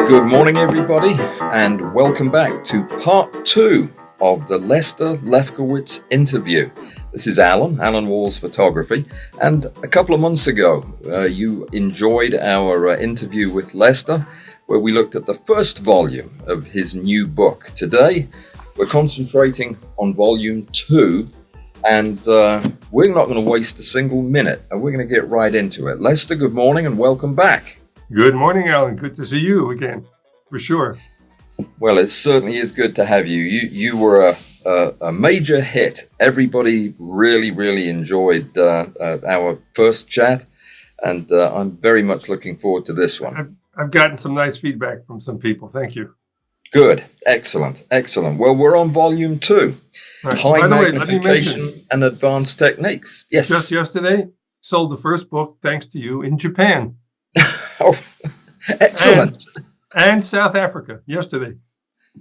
Good morning, everybody, and welcome back to part 2 of the Lefkowitz interview. This is Alan Wall's Photography, and a couple of months ago, you enjoyed our interview with Lester, where we looked at the first volume of his new book. Today, we're concentrating on volume 2, and we're not going to waste a single minute, and we're going to get right into it. Lester, good morning and welcome back. Good morning, Alan. Good to see you again, for sure. Well, it certainly is good to have you. You were a major hit. Everybody really enjoyed our first chat, and I'm very much looking forward to this one. I've gotten some nice feedback from some people. Thank you. Good. Excellent. Well, we're on volume 2. Right. High magnification and advanced techniques. Yes. Just yesterday, sold the first book, thanks to you, in Japan. Oh, excellent. And South Africa yesterday.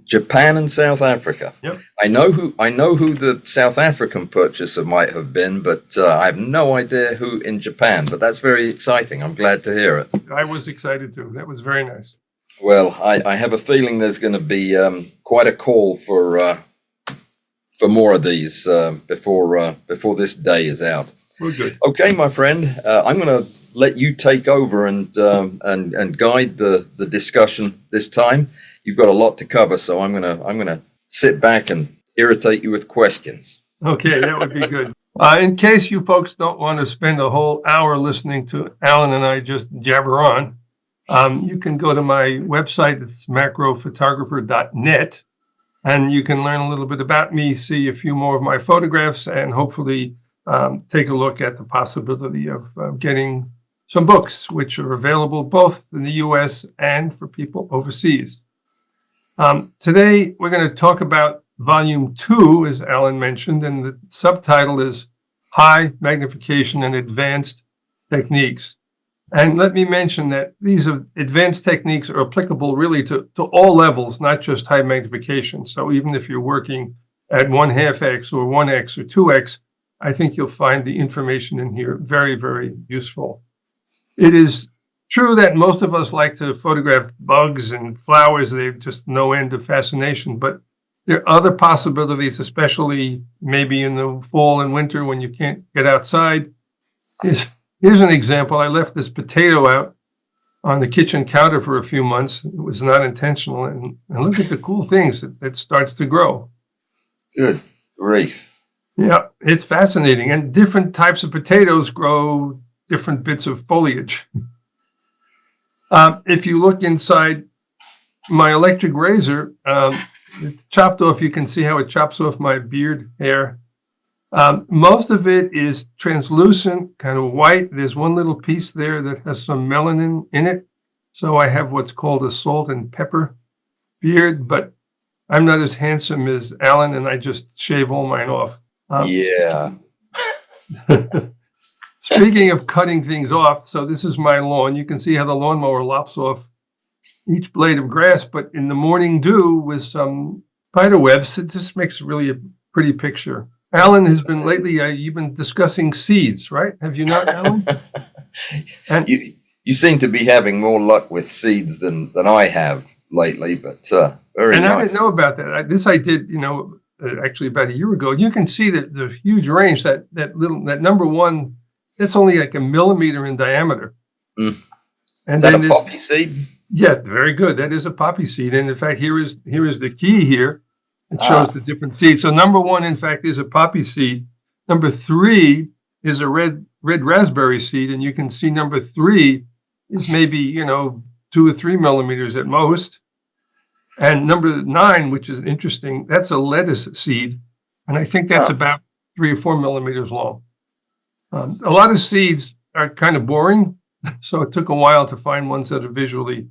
Japan and South Africa. Yep. I know who the South African purchaser might have been, but I have no idea who in Japan. But that's very exciting. I'm glad to hear it. I was excited too. That was very nice. Well, I have a feeling there's going to be quite a call for more of these before this day is out. We're good. Okay, my friend. I'm going to let you take over and guide the discussion this time. You've got a lot to cover, so I'm gonna sit back and irritate you with questions. Okay, that would be good. In case you folks don't want to spend a whole hour listening to Alan and I just jabber on, you can go to my website. It's macrophotographer.net, and you can learn a little bit about me, see a few more of my photographs, and hopefully take a look at the possibility of getting some books, which are available both in the U.S. and for people overseas. Today, we're going to talk about Volume 2, as Alan mentioned, and the subtitle is High Magnification and Advanced Techniques. And let me mention that these advanced techniques are applicable really to all levels, not just high magnification. So even if you're working at 1/2x or 1x or 2x, I think you'll find the information in here very useful. It is true that most of us like to photograph bugs and flowers. They're just no end of fascination, but there are other possibilities, especially maybe in the fall and winter when you can't get outside. Here's an example. I left this potato out on the kitchen counter for a few months. It was not intentional. And look at the cool things that starts to grow. Good grief. Yeah, it's fascinating. And different types of potatoes grow different bits of foliage. If you look inside my electric razor, it's chopped off. You can see how it chops off my beard hair. Most of it is translucent, kind of white. There's one little piece there that has some melanin in it. So I have what's called a salt and pepper beard, but I'm not as handsome as Alan, and I just shave all mine off. Yeah. Speaking of cutting things off, so this is my lawn. You can see how the lawnmower lops off each blade of grass, but in the morning dew with some spider webs, it just makes really a pretty picture. Alan has been lately, you've been discussing seeds, right? Have you not, Alan? And you seem to be having more luck with seeds than I have lately, but very nice. I didn't know about that. I did, actually about a year ago. You can see that the huge range, that number one, that's only like a millimeter in diameter. Mm. And is that a poppy seed? Yes, very good. That is a poppy seed. And in fact, here is the key here. It shows the different seeds. So number one, in fact, is a poppy seed. Number 3 is a red raspberry seed. And you can see number 3 is maybe, 2 or 3 millimeters at most. And number 9, which is interesting, that's a lettuce seed. And I think that's about 3 or 4 millimeters long. A lot of seeds are kind of boring, so it took a while to find ones that are visually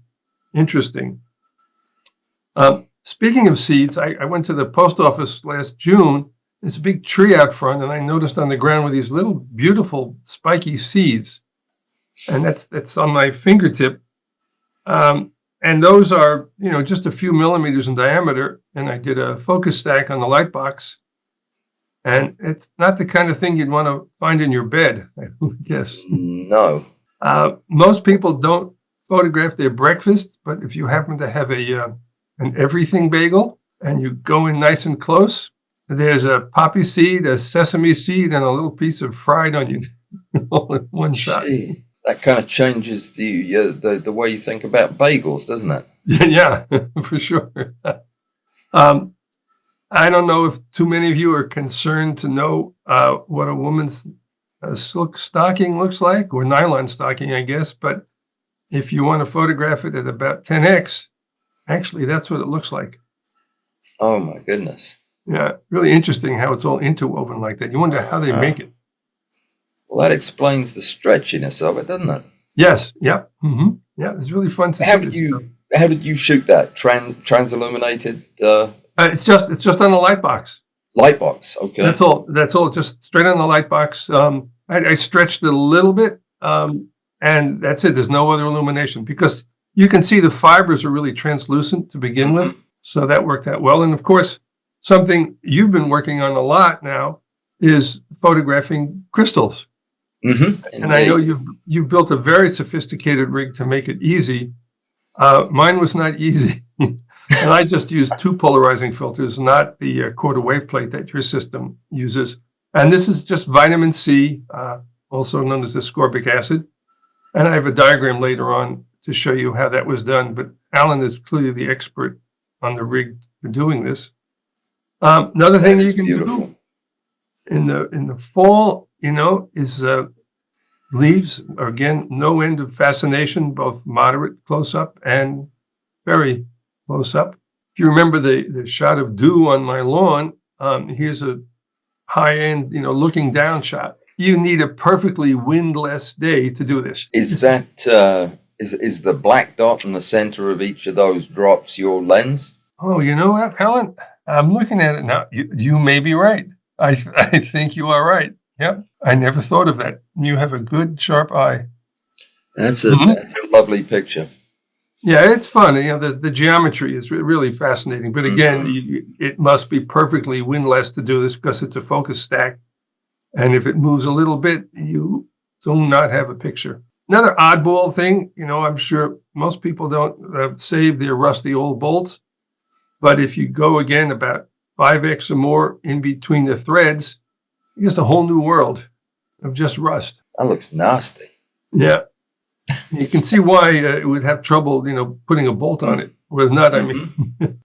interesting. Speaking of seeds, I went to the post office last June. There's a big tree out front, and I noticed on the ground were these little beautiful spiky seeds, and that's on my fingertip. And those are, just a few millimeters in diameter, and I did a focus stack on the light box. And it's not the kind of thing you'd want to find in your bed, I guess. No. Most people don't photograph their breakfast, but if you happen to have an everything bagel and you go in nice and close, there's a poppy seed, a sesame seed, and a little piece of fried onion all in one shot. Gee, that kind of changes the way you think about bagels, doesn't it? Yeah, for sure. I don't know if too many of you are concerned to know what a woman's silk stocking looks like, or nylon stocking, I guess. But if you want to photograph it at about 10x, actually, that's what it looks like. Oh, my goodness. Yeah, really interesting how it's all interwoven like that. You wonder how they make it. Well, that explains the stretchiness of it, doesn't it? Yes. Yep. Mm-hmm. Yeah, it's really fun to see. How did you shoot that? Transilluminated? It's just on the light box. Light box. Okay. That's all. That's all. Just straight on the light box. I stretched it a little bit, and that's it. There's no other illumination because you can see the fibers are really translucent to begin with, so that worked out well. And of course, something you've been working on a lot now is photographing crystals. Mm-hmm. And I know you've built a very sophisticated rig to make it easy. Mine was not easy. And I just used 2 polarizing filters, not the quarter wave plate that your system uses. And this is just vitamin C, also known as ascorbic acid. And I have a diagram later on to show you how that was done. But Alan is clearly the expert on the rig for doing this. Another thing you can do in the fall, is leaves. Again, no end of fascination, both moderate close up and very close up. If you remember the shot of dew on my lawn, here's a high end, looking down shot. You need a perfectly windless day to do this. Is that is the black dot in the center of each of those drops your lens? Oh, you know what, Alan? I'm looking at it now. You may be right. I think you are right. Yep. I never thought of that. You have a good, sharp eye. That's a lovely picture. Yeah, it's fun. The geometry is really fascinating. But again, it must be perfectly windless to do this because it's a focus stack. And if it moves a little bit, you do not have a picture. Another oddball thing, I'm sure most people don't save their rusty old bolts. But if you go again about 5x or more in between the threads, it's a whole new world of just rust. That looks nasty. Yeah. You can see why it would have trouble, putting a bolt on it. With not, a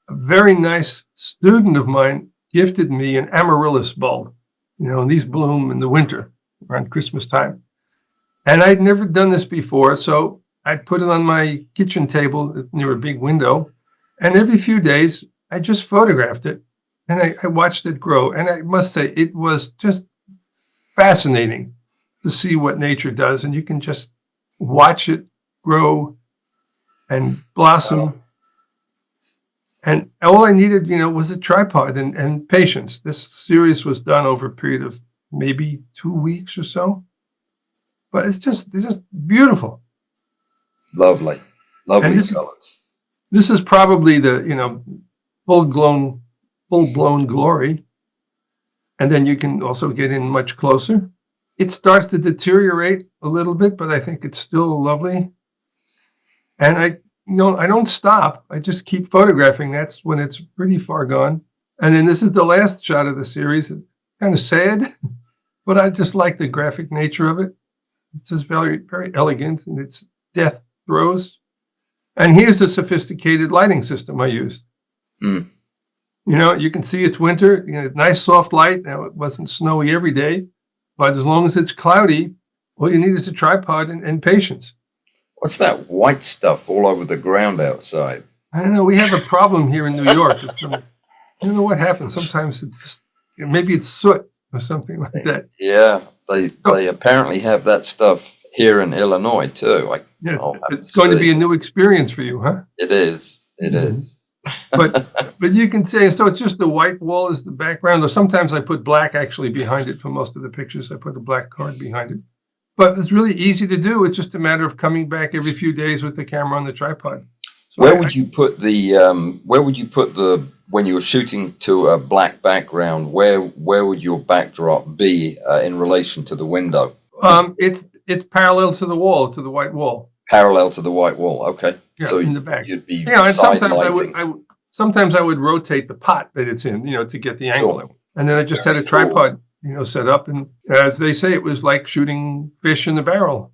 very nice student of mine gifted me an amaryllis bulb. And these bloom in the winter around Christmas time. And I'd never done this before, so I put it on my kitchen table near a big window. And every few days, I just photographed it. And I watched it grow. And I must say, it was just fascinating to see what nature does. And you can just watch it grow and blossom. Wow. And all I needed, was a tripod and patience. This series was done over a period of maybe 2 weeks or so. But it's just beautiful. Lovely colors. This is probably the, full-blown glory. And then you can also get in much closer. It starts to deteriorate a little bit, but I think it's still lovely. And I don't stop. I just keep photographing. That's when it's pretty far gone. And then this is the last shot of the series. It's kind of sad, but I just like the graphic nature of it. It's just very, very elegant in its death throes. And here's the sophisticated lighting system I used. You can see it's winter, nice soft light. Now, it wasn't snowy every day, but as long as it's cloudy, all you need is a tripod and patience. What's that white stuff all over the ground outside? I don't know. We have a problem here in New York. I don't know what happens. Sometimes maybe it's soot or something like that. Yeah, they apparently have that stuff here in Illinois too. It's going to be a new experience for you, huh? It is. It is. But you can say, so it's just the white wall is the background, or sometimes I put black actually behind it for most of the pictures. I put a black card behind it. But it's really easy to do. It's just a matter of coming back every few days with the camera on the tripod. So where would you put the when you were shooting to a black background? Where would your backdrop be in relation to the window? It's parallel to the wall, to the white wall. Parallel to the white wall. Okay. Yeah, So in the back. you'd be And side sometimes lighting. sometimes I would rotate the pot that it's in, to get the angle. Sure. And then I just had a Very cool. tripod, set up, and as they say, it was like shooting fish in the barrel.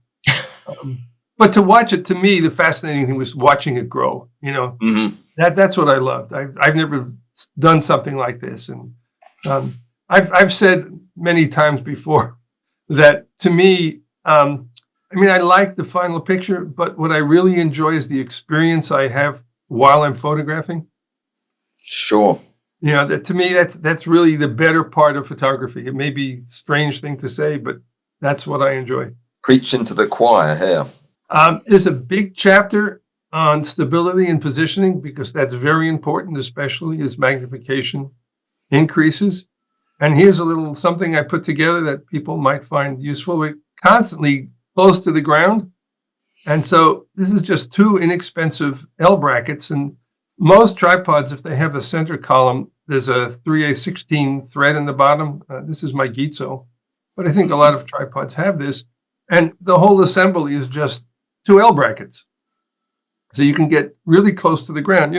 But to watch it, to me, the fascinating thing was watching it grow. Mm-hmm. That's what I loved. I've never done something like this, and I've said many times before that to me, I like the final picture, but what I really enjoy is the experience I have while I'm photographing. Sure. That to me, that's really the better part of photography. It may be a strange thing to say, but that's what I enjoy. Preaching to the choir here. There's a big chapter on stability and positioning because that's very important, especially as magnification increases. And here's a little something I put together that people might find useful. We're constantly close to the ground. And so this is just 2 inexpensive L brackets. And most tripods, if they have a center column, there's a 3/16 thread in the bottom. This is my Gitzo, but I think a lot of tripods have this. And the whole assembly is just 2 L brackets. So you can get really close to the ground.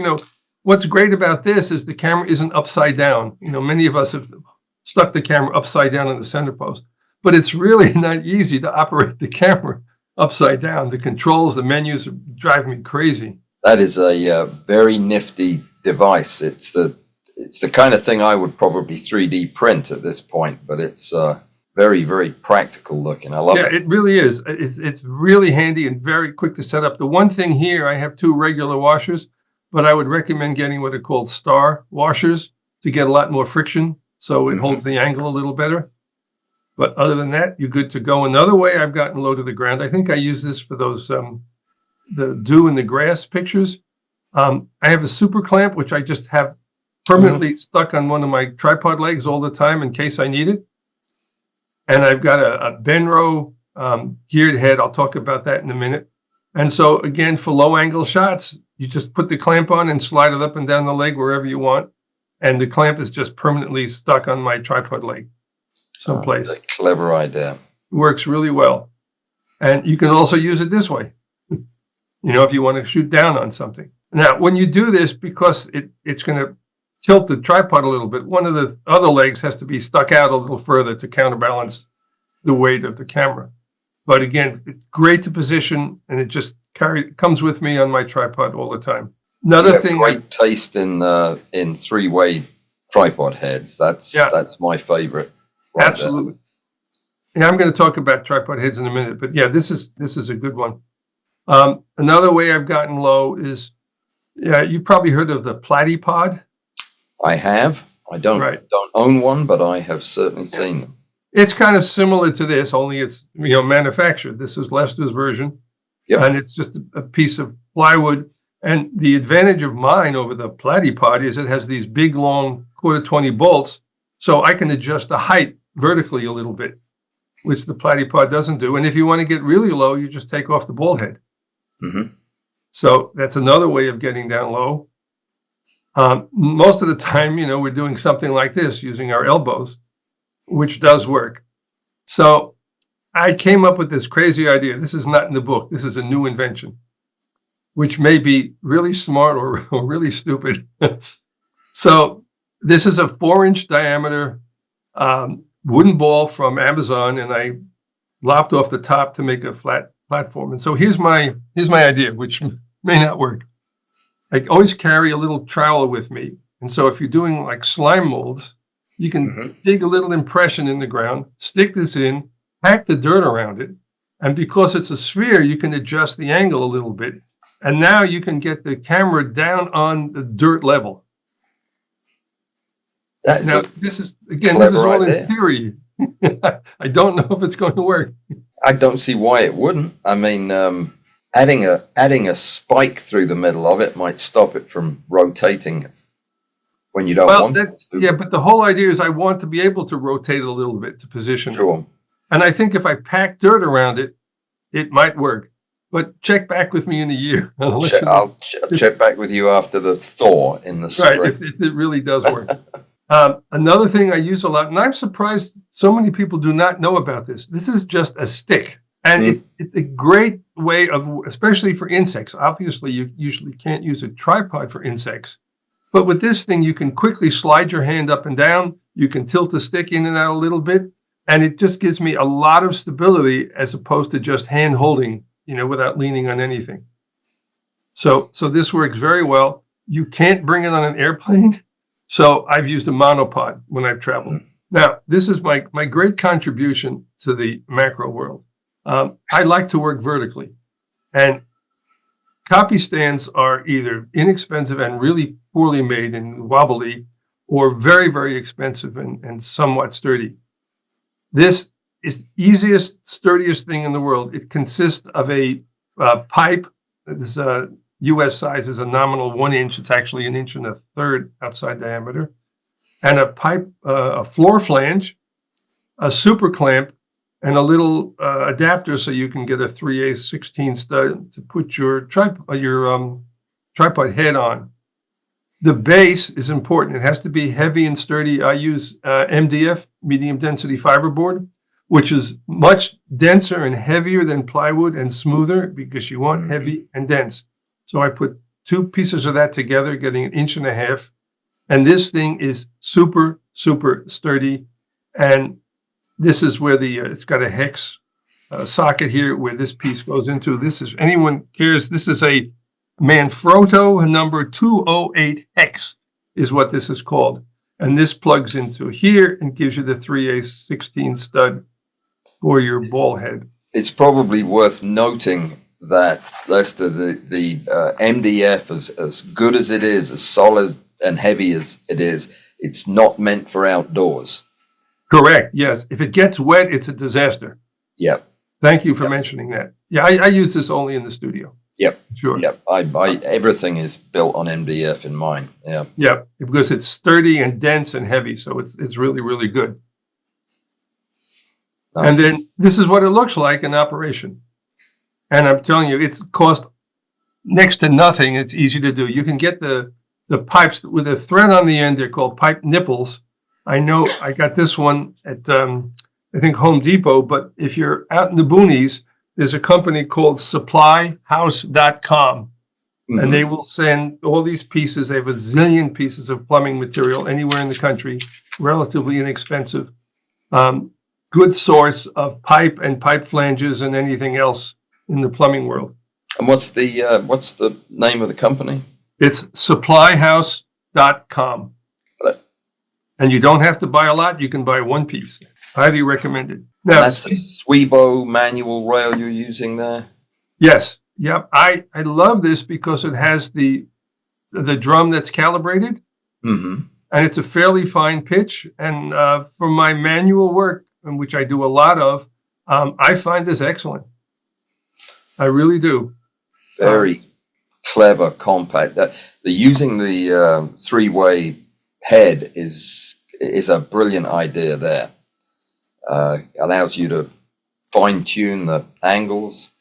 What's great about this is the camera isn't upside down. Many of us have stuck the camera upside down on the center post, but it's really not easy to operate the camera upside down. The controls, the menus are driving me crazy. That is a very nifty device. It's the kind of thing I would probably 3D print at this point, but it's very, very practical looking. I love it. Yeah, it really is. It's really handy and very quick to set up. The one thing here, I have 2 regular washers, but I would recommend getting what are called star washers to get a lot more friction, so it holds the angle a little better. But other than that, you're good to go. Another way I've gotten low to the ground, I think I use this for those the dew in the grass pictures. I have a super clamp, which I just have permanently stuck on one of my tripod legs all the time in case I need it. And I've got a Benro geared head. I'll talk about that in a minute. And so again, for low angle shots, you just put the clamp on and slide it up and down the leg wherever you want. And the clamp is just permanently stuck on my tripod leg someplace. That's a clever idea. Works really well. And you can also use it this way, if you want to shoot down on something. Now, when you do this, because it's going to tilt the tripod a little bit, one of the other legs has to be stuck out a little further to counterbalance the weight of the camera. But again, it's great to position, and it just comes with me on my tripod all the time. Another thing, great taste in 3-way tripod heads. That's my favorite. Right. Absolutely. Yeah, I'm going to talk about tripod heads in a minute, but yeah, this is a good one. Another way I've gotten low is, you've probably heard of the platypod. I have. I don't own one, but I have certainly seen them. It's kind of similar to this, only it's manufactured. This is Lester's version, and it's just a piece of plywood. And the advantage of mine over the platypod is it has these big, long 1/4-20 bolts, so I can adjust the height vertically a little bit, which the platypod doesn't do. And if you want to get really low, you just take off the ball head. Mm-hmm. So that's another way of getting down low. Most of the time, we're doing something like this using our elbows, which does work. So I came up with this crazy idea. This is not in the book. This is a new invention, which may be really smart or really stupid. So this is a 4-inch diameter wooden ball from Amazon, and I lopped off the top to make a flat platform. And so here's my idea, which may not work. I always carry a little trowel with me. And so if you're doing like slime molds, you can dig a little impression in the ground, stick this in, pack the dirt around it. And because it's a sphere, you can adjust the angle a little bit. And now you can get the camera down on the dirt level. Now, this is all in theory. I don't know if it's going to work. I don't see why it wouldn't. I mean, adding a spike through the middle of it might stop it from rotating when you don't want it to. Yeah, but the whole idea is I want to be able to rotate it a little bit to position it. And I think if I pack dirt around it, it might work. But check back with me in a year. I'll check back with you after the thaw in the spring. Right, if it really does work. Another thing I use a lot, and I'm surprised so many people do not know about this. This is just a stick. And it's a great way of, especially for insects. Obviously, you usually can't use a tripod for insects. But with this thing, you can quickly slide your hand up and down. You can tilt the stick in and out a little bit. And it just gives me a lot of stability as opposed to just hand holding, without leaning on anything. So this works very well. You can't bring it on an airplane. So I've used a monopod when I've traveled. Now, this is my great contribution to the macro world. I like to work vertically. And copy stands are either inexpensive and really poorly made and wobbly, or very, very expensive and somewhat sturdy. This is the easiest, sturdiest thing in the world. It consists of a pipe. This U.S. size is a nominal 1 inch. It's actually 1 1/3 inches outside diameter. And a pipe, a floor flange, a super clamp, and a little adapter so you can get a 3/8 16 stud to put your tripod head on. The base is important. It has to be heavy and sturdy. I use MDF, medium density fiberboard, which is much denser and heavier than plywood and smoother because you want heavy and dense. So I put 2 pieces of that together, getting 1.5 inches. And this thing is super, super sturdy. And this is where it's got a hex socket here where this piece goes into. This is, anyone cares, this is a Manfrotto number 208 hex is what this is called. And this plugs into here and gives you the 3/8 16 stud for your ball head. It's probably worth noting that, Lester, the MDF, as good as it is, as solid and heavy as it is, it's not meant for outdoors. Correct. Yes. If it gets wet, it's a disaster. Yep. Thank you for mentioning that. Yeah, I use this only in the studio. Yep. Sure. Yep. I everything is built on MDF in mine. Yeah. Yep. Because it's sturdy and dense and heavy, so it's really, really good. Nice. And then this is what it looks like in operation. And I'm telling you, it's cost next to nothing. It's easy to do. You can get the pipes with a thread on the end. They're called pipe nipples. I know I got this one at, I think, Home Depot. But if you're out in the boonies, there's a company called supplyhouse.com. And they will send all these pieces. They have a zillion pieces of plumbing material anywhere in the country, relatively inexpensive. Good source of pipe and pipe flanges and anything else in the plumbing world. And what's the name of the company? It's supplyhouse.com. And you don't have to buy a lot. You can buy 1 piece. Highly recommended. Now, that's a Swibo manual rail you're using there? Yes. Yep. I love this because it has the drum that's calibrated. Mm-hmm. And it's a fairly fine pitch. And for my manual work, which I do a lot of, I find this excellent. I really do. Very clever, compact. Using the 3-way head is a brilliant idea there. Allows you to fine-tune the angles.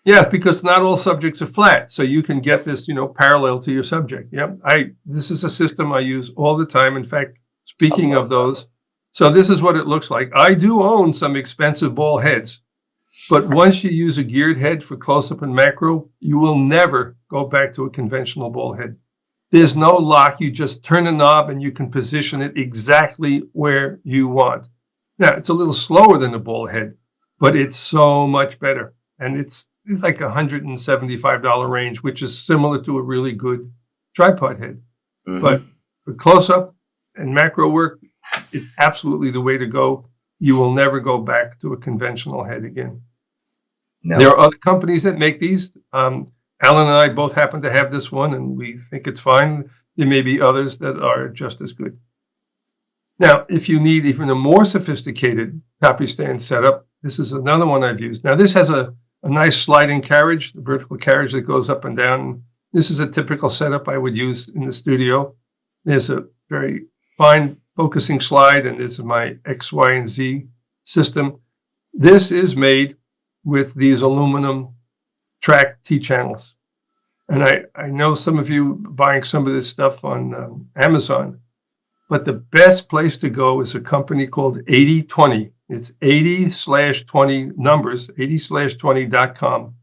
Yeah, because not all subjects are flat, so you can get this, parallel to your subject. Yep. This is a system I use all the time. In fact, speaking of those, so this is what it looks like. I do own some expensive ball heads, but once you use a geared head for close-up and macro, you will never go back to a conventional ball head. There's no lock. You just turn a knob and you can position it exactly where you want. Now, it's a little slower than a ball head, but it's so much better. And it's like $175 range, which is similar to a really good tripod head. Mm-hmm. But for close-up and macro work, it's absolutely the way to go. You will never go back to a conventional head again. No. There are other companies that make these. Alan and I both happen to have this one, and we think it's fine. There may be others that are just as good. Now, if you need even a more sophisticated copy stand setup, this is another one I've used. Now, this has a nice sliding carriage, the vertical carriage that goes up and down. This is a typical setup I would use in the studio. There's a very fine focusing slide, and this is my X, Y, and Z system. This is made with these aluminum track T-channels. And I know some of you buying some of this stuff on Amazon, but the best place to go is a company called 8020, it's 80/20 numbers, 80/20.com.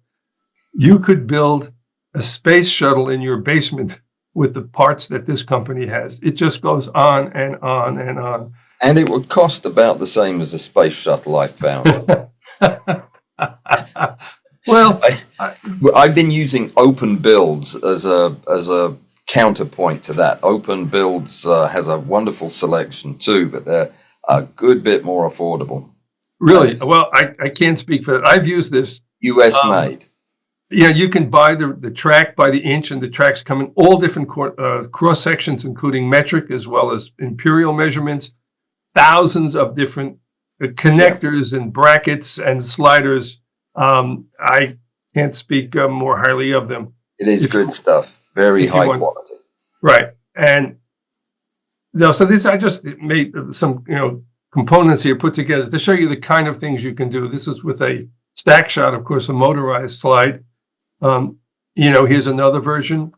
You could build a space shuttle in your basement with the parts that this company has. It just goes on and on and on. And it would cost about the same as a space shuttle, I found. Well, I've been using Open Builds as a counterpoint to that. Open Builds has a wonderful selection too, but they're a good bit more affordable. Really? Well, I can't speak for that. I've used this. US made. Yeah, you can buy the track by the inch, and the tracks come in all different cross sections, including metric as well as imperial measurements, thousands of different connectors and brackets and sliders. I can't speak more highly of them. It is good stuff. Very high quality. Right. And so this, I just made some, components here put together to show you the kind of things you can do. This is with a stack shot, of course, a motorized slide. Here's another version.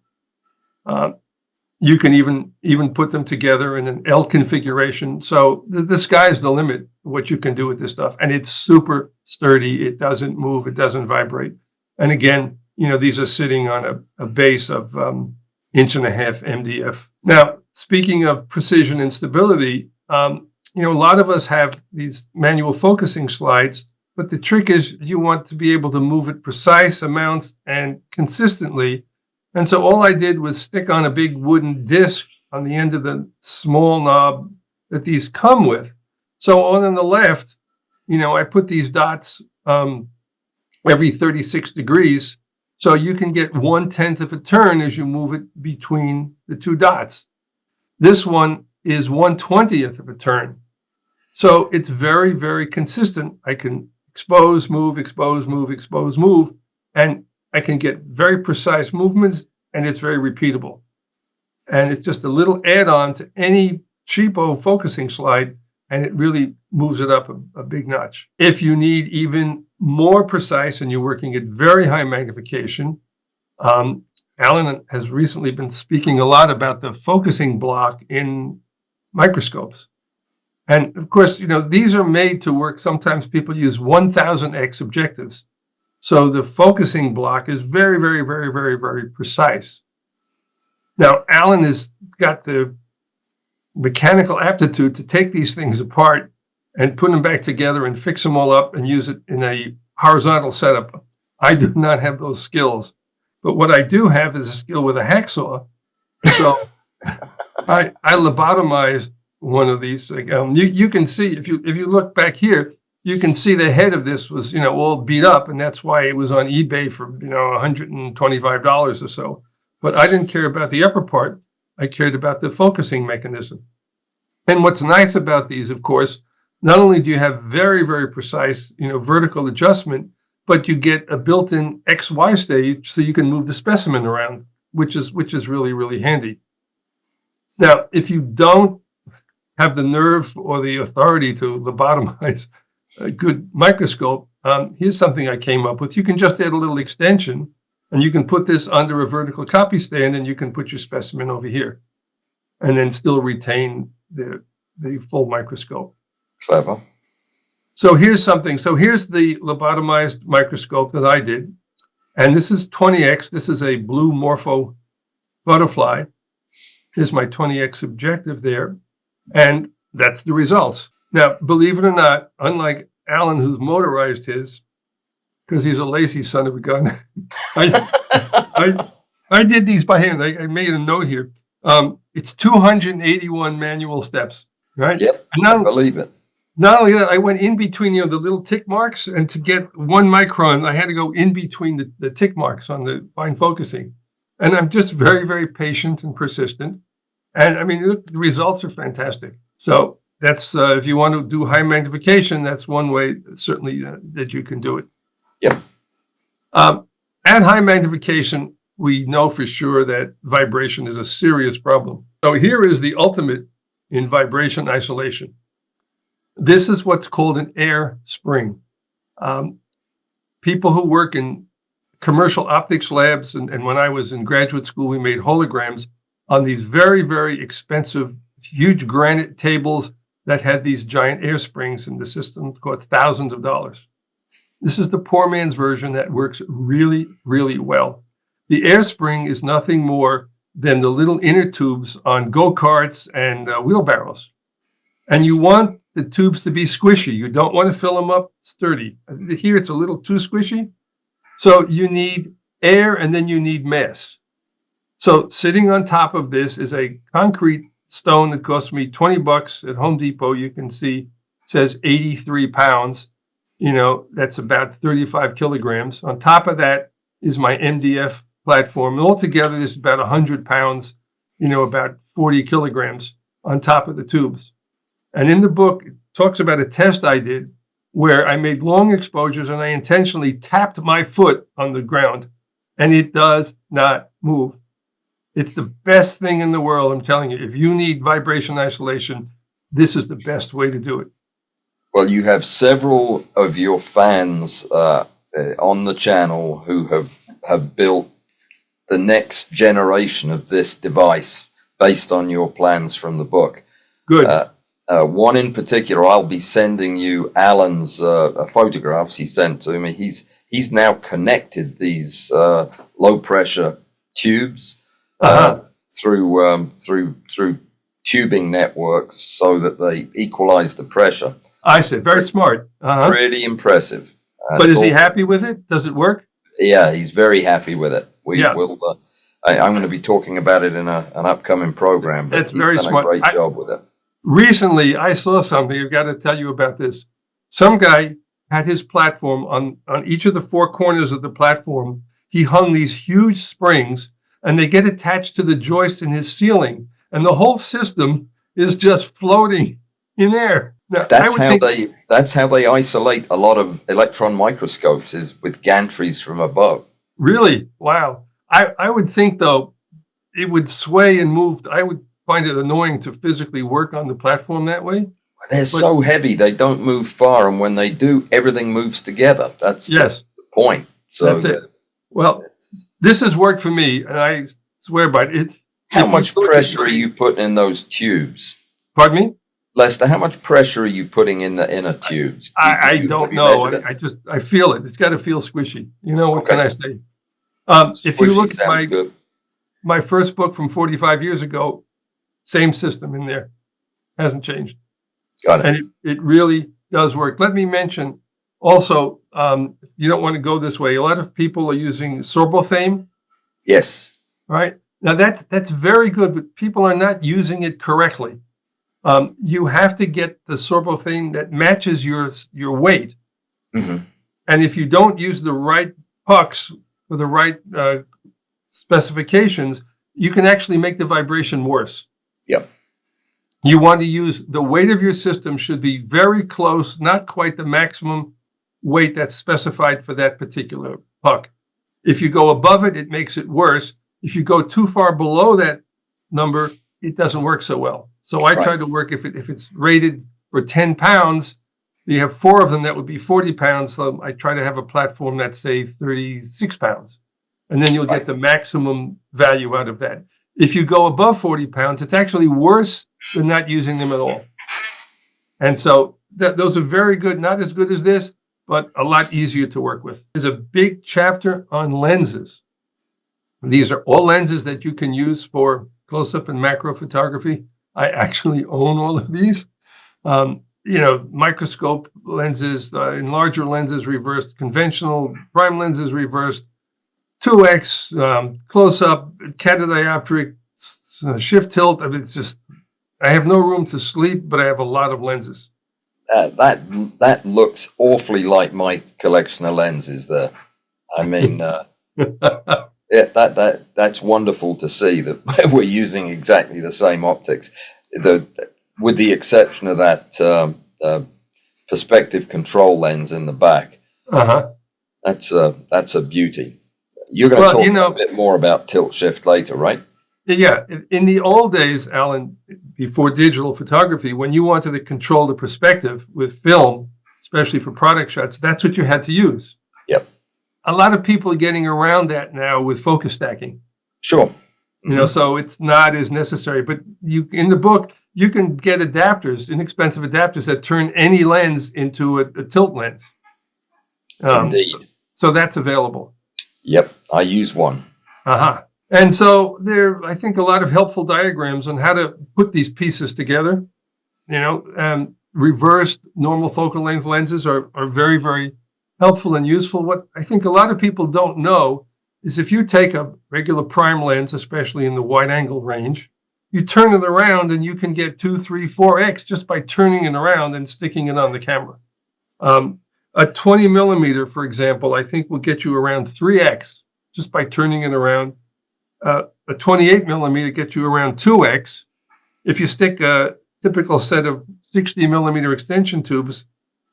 You can even put them together in an L configuration. So the sky's the limit what you can do with this stuff. And it's super sturdy. It doesn't move. It doesn't vibrate. And again, these are sitting on a base of 1.5 inch MDF. Now, speaking of precision and stability, a lot of us have these manual focusing slides, but the trick is you want to be able to move at precise amounts and consistently. And so all I did was stick on a big wooden disc on the end of the small knob that these come with. So on the left, I put these dots every 36 degrees. So you can get 1/10 of a turn as you move it between the two dots. This one is 1/20th of a turn. So it's very, very consistent. I can expose, move, expose, move, expose, move, and I can get very precise movements, and it's very repeatable. And it's just a little add-on to any cheapo focusing slide, and it really moves it up a big notch. If you need even more precise and you're working at very high magnification, Alan has recently been speaking a lot about the focusing block in microscopes. And of course, these are made to work. Sometimes people use 1000x objectives. So the focusing block is very, very, very, very, very precise. Now, Alan has got the mechanical aptitude to take these things apart and put them back together and fix them all up and use it in a horizontal setup. I do not have those skills. But what I do have is a skill with a hacksaw. So I lobotomized one of these. You can see, if you look back here, you can see the head of this was, all beat up, and that's why it was on eBay for, $125 or so. But I didn't care about the upper part. I cared about the focusing mechanism. And what's nice about these, of course, not only do you have very, very precise, vertical adjustment, but you get a built-in XY stage so you can move the specimen around, which is really, really handy. Now, if you don't have the nerve or the authority to lobotomize a good microscope, here's something I came up with. You can just add a little extension, and you can put this under a vertical copy stand, and you can put your specimen over here, and then still retain the full microscope. Clever. So here's something. So here's the lobotomized microscope that I did, and this is 20x. This is a blue morpho butterfly. Here's my 20x objective there, and that's the results. Now, believe it or not, unlike Alan, who's motorized his, because he's a lazy son of a gun, I did these by hand. I made a note here. It's 281 manual steps, right? Yep, I believe it. Not only that, I went in between, the little tick marks, and to get 1 micron, I had to go in between the tick marks on the fine focusing. And I'm just very, very patient and persistent. And I mean, look, the results are fantastic. So that's, if you want to do high magnification, that's one way certainly that you can do it. Yeah. At high magnification, we know for sure that vibration is a serious problem. So here is the ultimate in vibration isolation. This is what's called an air spring. People who work in commercial optics labs, and when I was in graduate school, we made holograms on these very, very expensive, huge granite tables that had these giant air springs, and the system cost thousands of dollars. This is the poor man's version that works really, really well. The air spring is nothing more than the little inner tubes on go-karts and wheelbarrows. And you want the tubes to be squishy. You don't want to fill them up sturdy. Here it's a little too squishy. So you need air and then you need mass. So sitting on top of this is a concrete stone that cost me $20 at Home Depot. You can see it says 83 pounds. That's about 35 kilograms. On top of that is my MDF platform. And altogether, this is about 100 pounds, about 40 kilograms on top of the tubes. And in the book, it talks about a test I did where I made long exposures and I intentionally tapped my foot on the ground, and it does not move. It's the best thing in the world, I'm telling you. If you need vibration isolation, this is the best way to do it. Well, you have several of your fans on the channel who have built the next generation of this device based on your plans from the book. Good. One in particular, I'll be sending you Alan's photographs he sent to me. He's now connected these low pressure tubes through tubing networks so that they equalize the pressure. I said, very smart. Pretty impressive. But is he happy with it? Does it work? Yeah, he's very happy with it. Yeah. I'm going to be talking about it in an upcoming program. But That's very smart. Done a great job with it. Recently, I saw something. I've got to tell you about this. Some guy had his platform on each of the four corners of the platform. He hung these huge springs, and they get attached to the joist in his ceiling, and the whole system is just floating in air. Now, that's how they isolate a lot of electron microscopes, is with gantries from above. Really? Wow. I would think, though, it would sway and move. I would find it annoying to physically work on the platform that way. They're so heavy, they don't move far, and when they do, everything moves together. That's the point. So that's it. Well, this has worked for me, and I swear by it. How much pressure are you putting in those tubes? Pardon me? Lester, how much pressure are you putting in the inner tubes? I don't know. I feel it. It's got to feel squishy. What can I say? If you look at my first book from 45 years ago, same system in there. Hasn't changed. Got it. And it really does work. Let me mention also, you don't want to go this way. A lot of people are using sorbothane. Yes. Right? Now that's very good, but people are not using it correctly. You have to get the sorbothane that matches your weight. Mm-hmm. And if you don't use the right pucks with the right specifications, you can actually make the vibration worse. Yep. You want to use the weight of your system should be very close, not quite the maximum weight that's specified for that particular puck. If you go above it, it makes it worse. If you go too far below that number, it doesn't work so well. So I try to work, if it's rated for 10 pounds, you have 4 of them, that would be 40 pounds. So I try to have a platform that's, say, 36 pounds. And then you'll get the maximum value out of that. If you go above 40 pounds, it's actually worse than not using them at all. And so those are very good, not as good as this, but a lot easier to work with. There's a big chapter on lenses. These are all lenses that you can use for close-up and macro photography. I actually own all of these. Microscope lenses, enlarger lenses reversed, conventional prime lenses reversed, 2x, close-up, catadioptric, shift tilt. I mean, it's just, I have no room to sleep, but I have a lot of lenses. That looks awfully like my collection of lenses there. I mean, that's wonderful to see that we're using exactly the same optics, with the exception of that perspective control lens in the back. That's a beauty. You're going to talk a bit more about tilt shift later, right? Yeah. In the old days, Alan, before digital photography, when you wanted to control the perspective with film, especially for product shots, that's what you had to use. Yep. A lot of people are getting around that now with focus stacking. Sure. So it's not as necessary. But in the book, you can get adapters, inexpensive adapters that turn any lens into a tilt lens. Indeed. So that's available. Yep, I use one. And so there, I think, a lot of helpful diagrams on how to put these pieces together. Reversed normal focal length lenses are very, very helpful and useful. What I think a lot of people don't know is if you take a regular prime lens, especially in the wide angle range, you turn it around and you can get 2, 3, 4x just by turning it around and sticking it on the camera. A 20 millimeter, for example, I think will get you around 3x just by turning it around. A 28 millimeter gets you around 2x. If you stick a typical set of 60 millimeter extension tubes,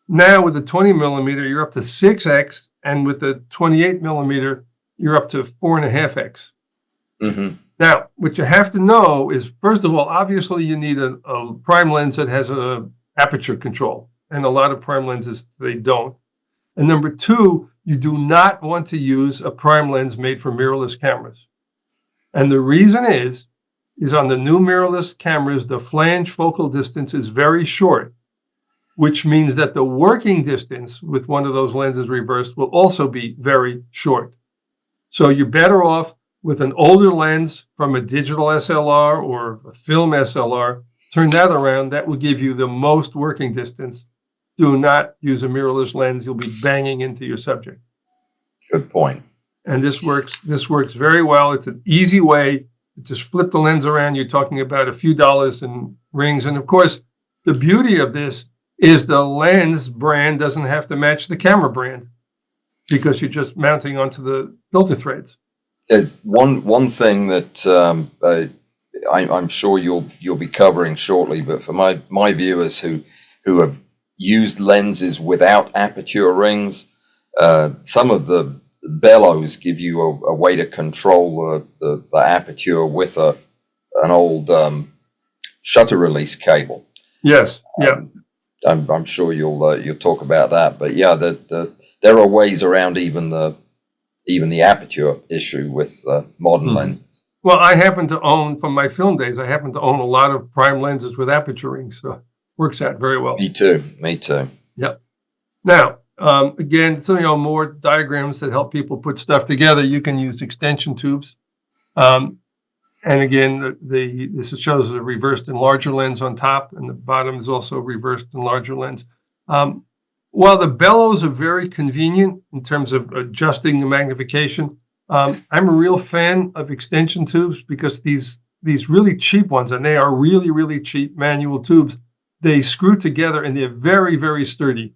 now with the 20 millimeter, you're up to 6x, and with the 28 millimeter, you're up to 4.5x. Mm-hmm. Now, what you have to know is, first of all, obviously you need a prime lens that has a aperture control, and a lot of prime lenses, they don't. And number two, you do not want to use a prime lens made for mirrorless cameras. And the reason is on the new mirrorless cameras, the flange focal distance is very short, which means that the working distance with one of those lenses reversed will also be very short. So you're better off with an older lens from a digital SLR or a film SLR. Turn that around. That will give you the most working distance. Do not use a mirrorless lens. You'll be banging into your subject. Good point. And this works very well. It's an easy way to just flip the lens around. You're talking about a few dollars in rings. And of course, the beauty of this is the lens brand doesn't have to match the camera brand because you're just mounting onto the filter threads. There's one thing that I'm sure you'll be covering shortly, but for my viewers who have used lenses without aperture rings, some of the bellows give you a way to control the aperture with an old shutter release cable. Yes, yeah. I'm sure you'll talk about that, but yeah, there are ways around even the aperture issue with modern lenses. Well, I happen to own, from my film days, I happen to own a lot of prime lenses with aperture rings, so it works out very well. Me too. Yep. Now, again, some more diagrams that help people put stuff together. You can use extension tubes. And again, this shows a reversed enlarger lens on top, and the bottom is also a reversed enlarger lens. While the bellows are very convenient in terms of adjusting the magnification, I'm a real fan of extension tubes because these really cheap ones, and they are really, really cheap manual tubes, they screw together and they're very, very sturdy.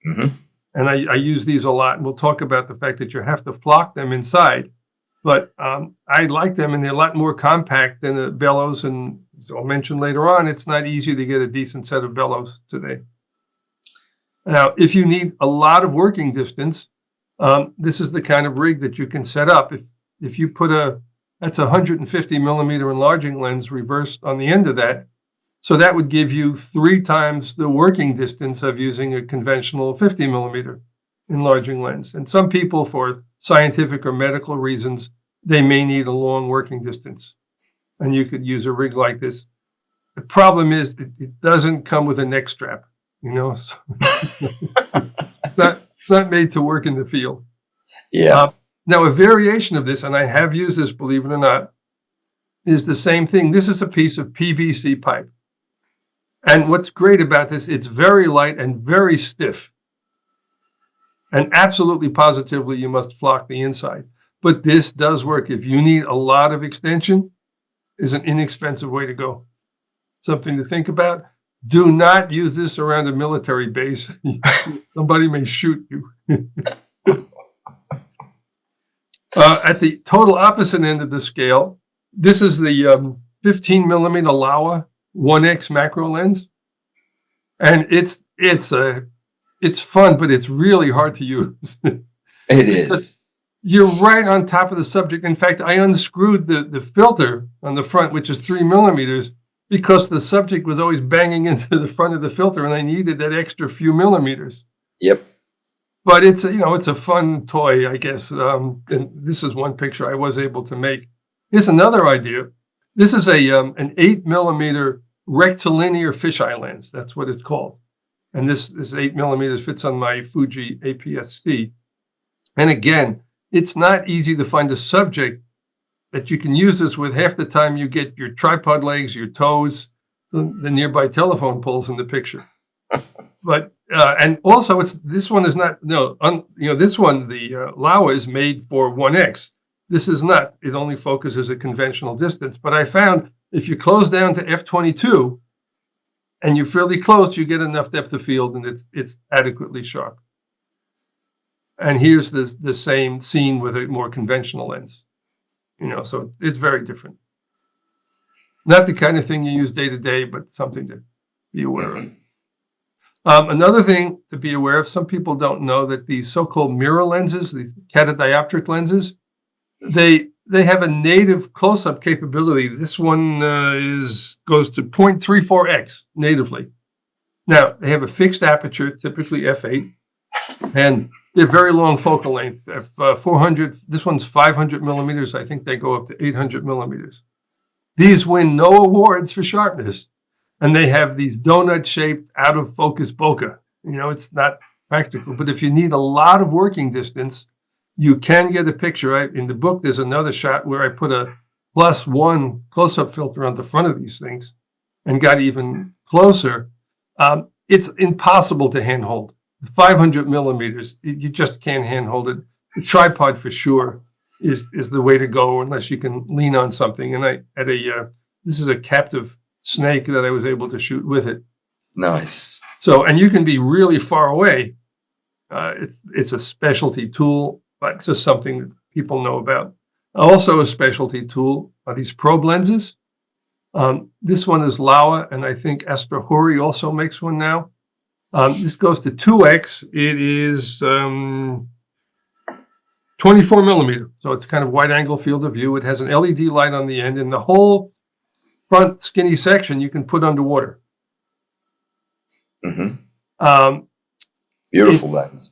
Mm-hmm. And I use these a lot, and we'll talk about the fact that you have to flock them inside. But I like them, and they're a lot more compact than the bellows. And as I'll mention later on, it's not easy to get a decent set of bellows today. Now, if you need a lot of working distance, this is the kind of rig that you can set up. If you put that's a 150 millimeter enlarging lens reversed on the end of that. So that would give you 3 times the working distance of using a conventional 50 millimeter enlarging lens. And some people, for scientific or medical reasons, they may need a long working distance. And you could use a rig like this. The problem is it doesn't come with a neck strap, it's not made to work in the field. Yeah. Now, a variation of this, and I have used this, believe it or not, is the same thing. This is a piece of PVC pipe. And what's great about this, it's very light and very stiff. And absolutely positively, you must flock the inside. But this does work. If you need a lot of extension, is an inexpensive way to go. Something to think about. Do not use this around a military base. Somebody may shoot you. At the total opposite end of the scale, this is the 15 millimeter Laowa 1X macro lens. And it's fun, but it's really hard to use. It is. You're right on top of the subject. In fact, I unscrewed the filter on the front, which is 3 millimeters, because the subject was always banging into the front of the filter, and I needed that extra few millimeters. Yep. But it's a fun toy, I guess. And this is one picture I was able to make. Here's another idea. This is an 8 millimeter rectilinear fisheye lens. That's what it's called. And this 8mm fits on my Fuji APS-C. And again, it's not easy to find a subject that you can use this with. Half the time you get your tripod legs, your toes, the nearby telephone poles in the picture. But and also this one is not this one, the Laowa, is made for 1x. This is not. It only focuses at conventional distance. But I found if you close down to f/22 and you're fairly close, you get enough depth of field, and it's adequately sharp. And here's the same scene with a more conventional lens. So it's very different. Not the kind of thing you use day to day, but something to be aware of. Another thing to be aware of, some people don't know that these so-called mirror lenses, these catadioptric lenses, they have a native close-up capability. This one goes to 0.34x natively. Now, they have a fixed aperture, typically f8, and they're very long focal length. 400. This one's 500 millimeters. I think they go up to 800 millimeters. These win no awards for sharpness, and they have these donut-shaped, out-of-focus bokeh. It's not practical, but if you need a lot of working distance, you can get a picture. In the book, there's another shot where I put a +1 close-up filter on the front of these things and got even closer. It's impossible to handhold. 500 millimeters, you just can't handhold it. The tripod for sure is the way to go, unless you can lean on something. And this is a captive snake that I was able to shoot with it. Nice. So, and you can be really far away. It's a specialty tool, but it's just something that people know about. Also a specialty tool are these probe lenses. This one is Laowa, and I think Astrahori also makes one now. This goes to 2x. It is 24 millimeter. So it's kind of wide angle field of view. It has an LED light on the end, and the whole front skinny section you can put underwater. Mm-hmm. Beautiful lens.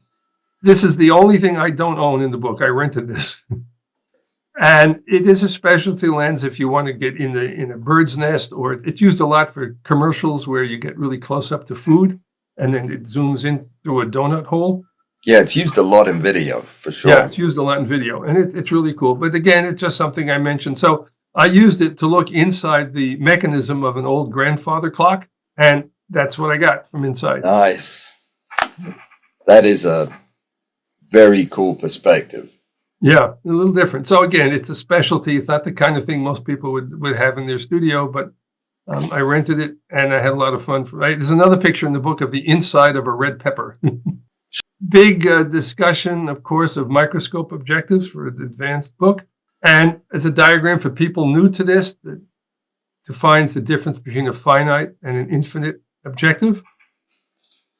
This is the only thing I don't own in the book. I rented this. And it is a specialty lens if you want to get in a bird's nest, or it's used a lot for commercials where you get really close up to food and then it zooms in through a donut hole. Yeah, it's used a lot in video, for sure. Yeah, it's used a lot in video, and it's really cool. But again, it's just something I mentioned. So I used it to look inside the mechanism of an old grandfather clock, and that's what I got from inside. Nice. That is a very cool perspective. Yeah, a little different. So again, it's a specialty. It's not the kind of thing most people would have in their studio, but I rented it and I had a lot of fun. There's another picture in the book of the inside of a red pepper. Big discussion, of course, of microscope objectives for the advanced book. And as a diagram for people new to this, that defines the difference between a finite and an infinite objective.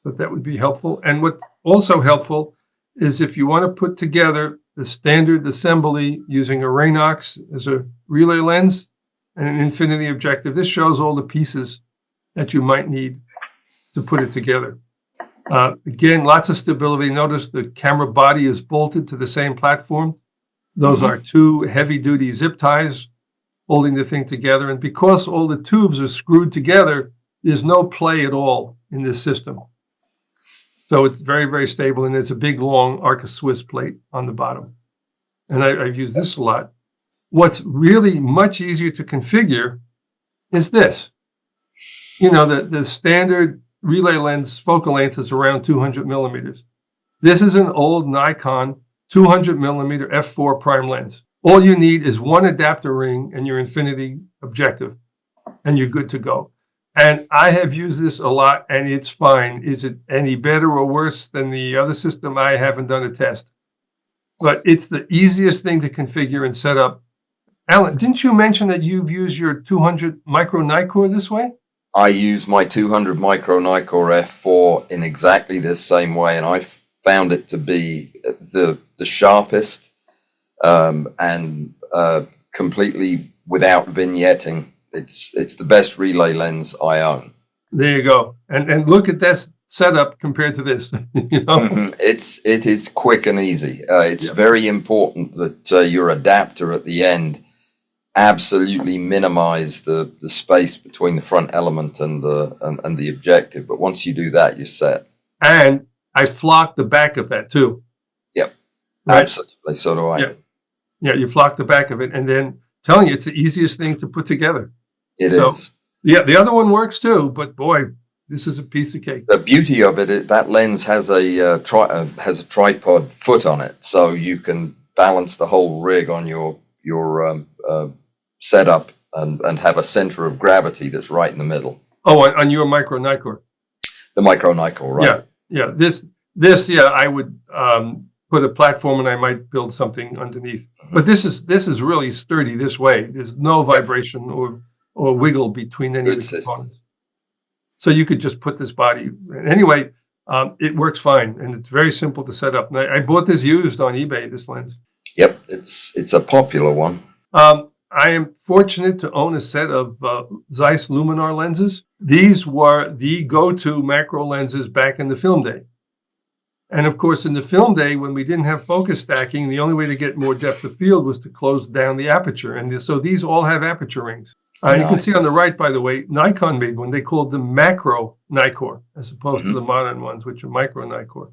But that would be helpful. And what's also helpful is if you want to put together the standard assembly using a Raynox as a relay lens and an infinity objective, this shows all the pieces that you might need to put it together. Again, lots of stability. Notice the camera body is bolted to the same platform. Those are two heavy-duty zip ties holding the thing together. And because all the tubes are screwed together, there's no play at all in this system. So it's very, very stable, and there's a big, long Arca Swiss plate on the bottom. And I've used this a lot. What's really much easier to configure is this. The standard relay lens focal length is around 200 millimeters. This is an old Nikon 200 millimeter f4 prime lens. All you need is one adapter ring and your infinity objective, and you're good to go. And I have used this a lot, and it's fine. Is it any better or worse than the other system? I haven't done a test. But it's the easiest thing to configure and set up. Alan, didn't you mention that you've used your 200 micro Nikkor this way? I use my 200 micro Nikkor f4 in exactly this same way, and I found it to be the sharpest and completely without vignetting. It's the best relay lens I own. There you go. And look at this setup compared to this. Mm-hmm. It is quick and easy. It's very important that your adapter at the end absolutely minimize the space between the front element and the objective. But once you do that, you're set. And I flock the back of that too. Yep, right? Absolutely. So do I. Yeah. Yeah, you flock the back of it, and then telling you it's the easiest thing to put together. It is. Yeah, the other one works too, but boy, this is a piece of cake. The beauty of it, that lens has a tripod foot on it, so you can balance the whole rig on your setup and have a center of gravity that's right in the middle. Oh, on your micro Nikkor. The micro Nikkor, right? Yeah. This, I would put a platform and I might build something underneath. But this is really sturdy this way. There's no vibration or wiggle between any of the components. So you could just put this body. Anyway, it works fine, and it's very simple to set up. And I bought this used on eBay, this lens. Yep, it's a popular one. I am fortunate to own a set of Zeiss Luminar lenses. These were the go-to macro lenses back in the film day. And of course, in the film day, when we didn't have focus stacking, the only way to get more depth of field was to close down the aperture. And so these all have aperture rings. Nice. You can see on the right, by the way, Nikon made one. They called them macro Nikkor, as opposed to the modern ones, which are micro Nikkor.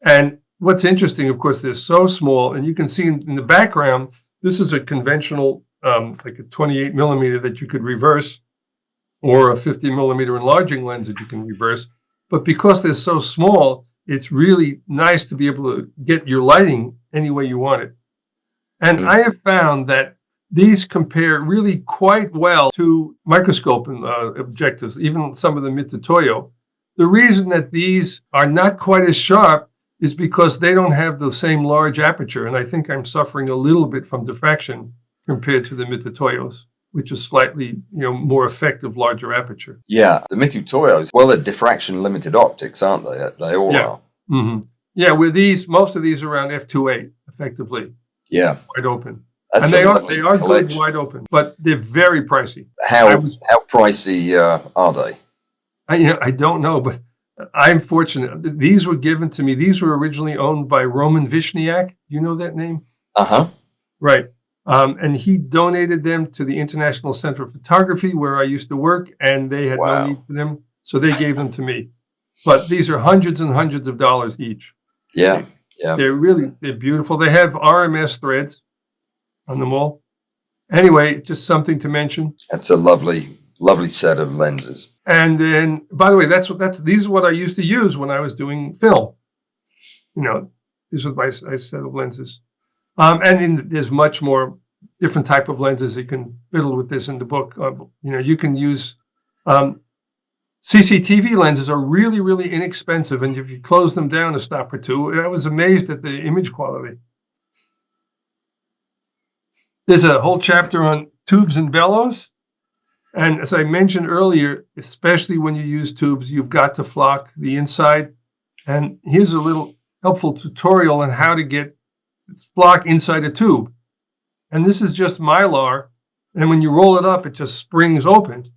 And what's interesting, of course, they're so small. And you can see in the background, this is a conventional, like a 28 millimeter that you could reverse, or a 50 millimeter enlarging lens that you can reverse. But because they're so small, it's really nice to be able to get your lighting any way you want it. And I have found that these compare really quite well to microscope objectives, even some of the Mitutoyo. The reason that these are not quite as sharp is because they don't have the same large aperture. And I think I'm suffering a little bit from diffraction compared to the Mitutoyos, which is slightly, more effective, larger aperture. Yeah, the Mitutoyos, well, they're diffraction limited optics, aren't they? They all are. Mm-hmm. Yeah, with these, most of these are around f2.8, effectively. Yeah. Wide open. That's and they are good wide open, but they're very pricey. How pricey are they? I don't know, but I'm fortunate. These were given to me. These were originally owned by Roman Vishniak. You know that name? Uh-huh. Right. And he donated them to the International Center of Photography, where I used to work, and they had no need for them, so they gave them to me. But these are hundreds and hundreds of dollars each. Yeah. They're beautiful. They have RMS threads on them all. Anyway, just something to mention. That's a lovely set of lenses. And then, by the way, these are what I used to use when I was doing film. These are my set of lenses. There's much more different type of lenses. You can fiddle with this in the book. You can use CCTV lenses are really, really inexpensive. And if you close them down a stop or two, I was amazed at the image quality. There's a whole chapter on tubes and bellows. And as I mentioned earlier, especially when you use tubes, you've got to flock the inside. And here's a little helpful tutorial on how to get flock inside a tube. And this is just Mylar. And when you roll it up, it just springs open.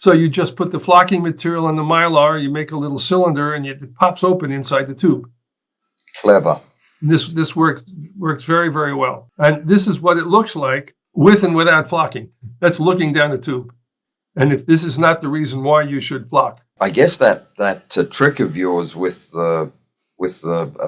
So you just put the flocking material on the Mylar, you make a little cylinder, and it pops open inside the tube. Clever. This works very, very well. And this is what it looks like with and without flocking. That's looking down the tube. And if this is not the reason why you should flock. I guess that trick of yours with the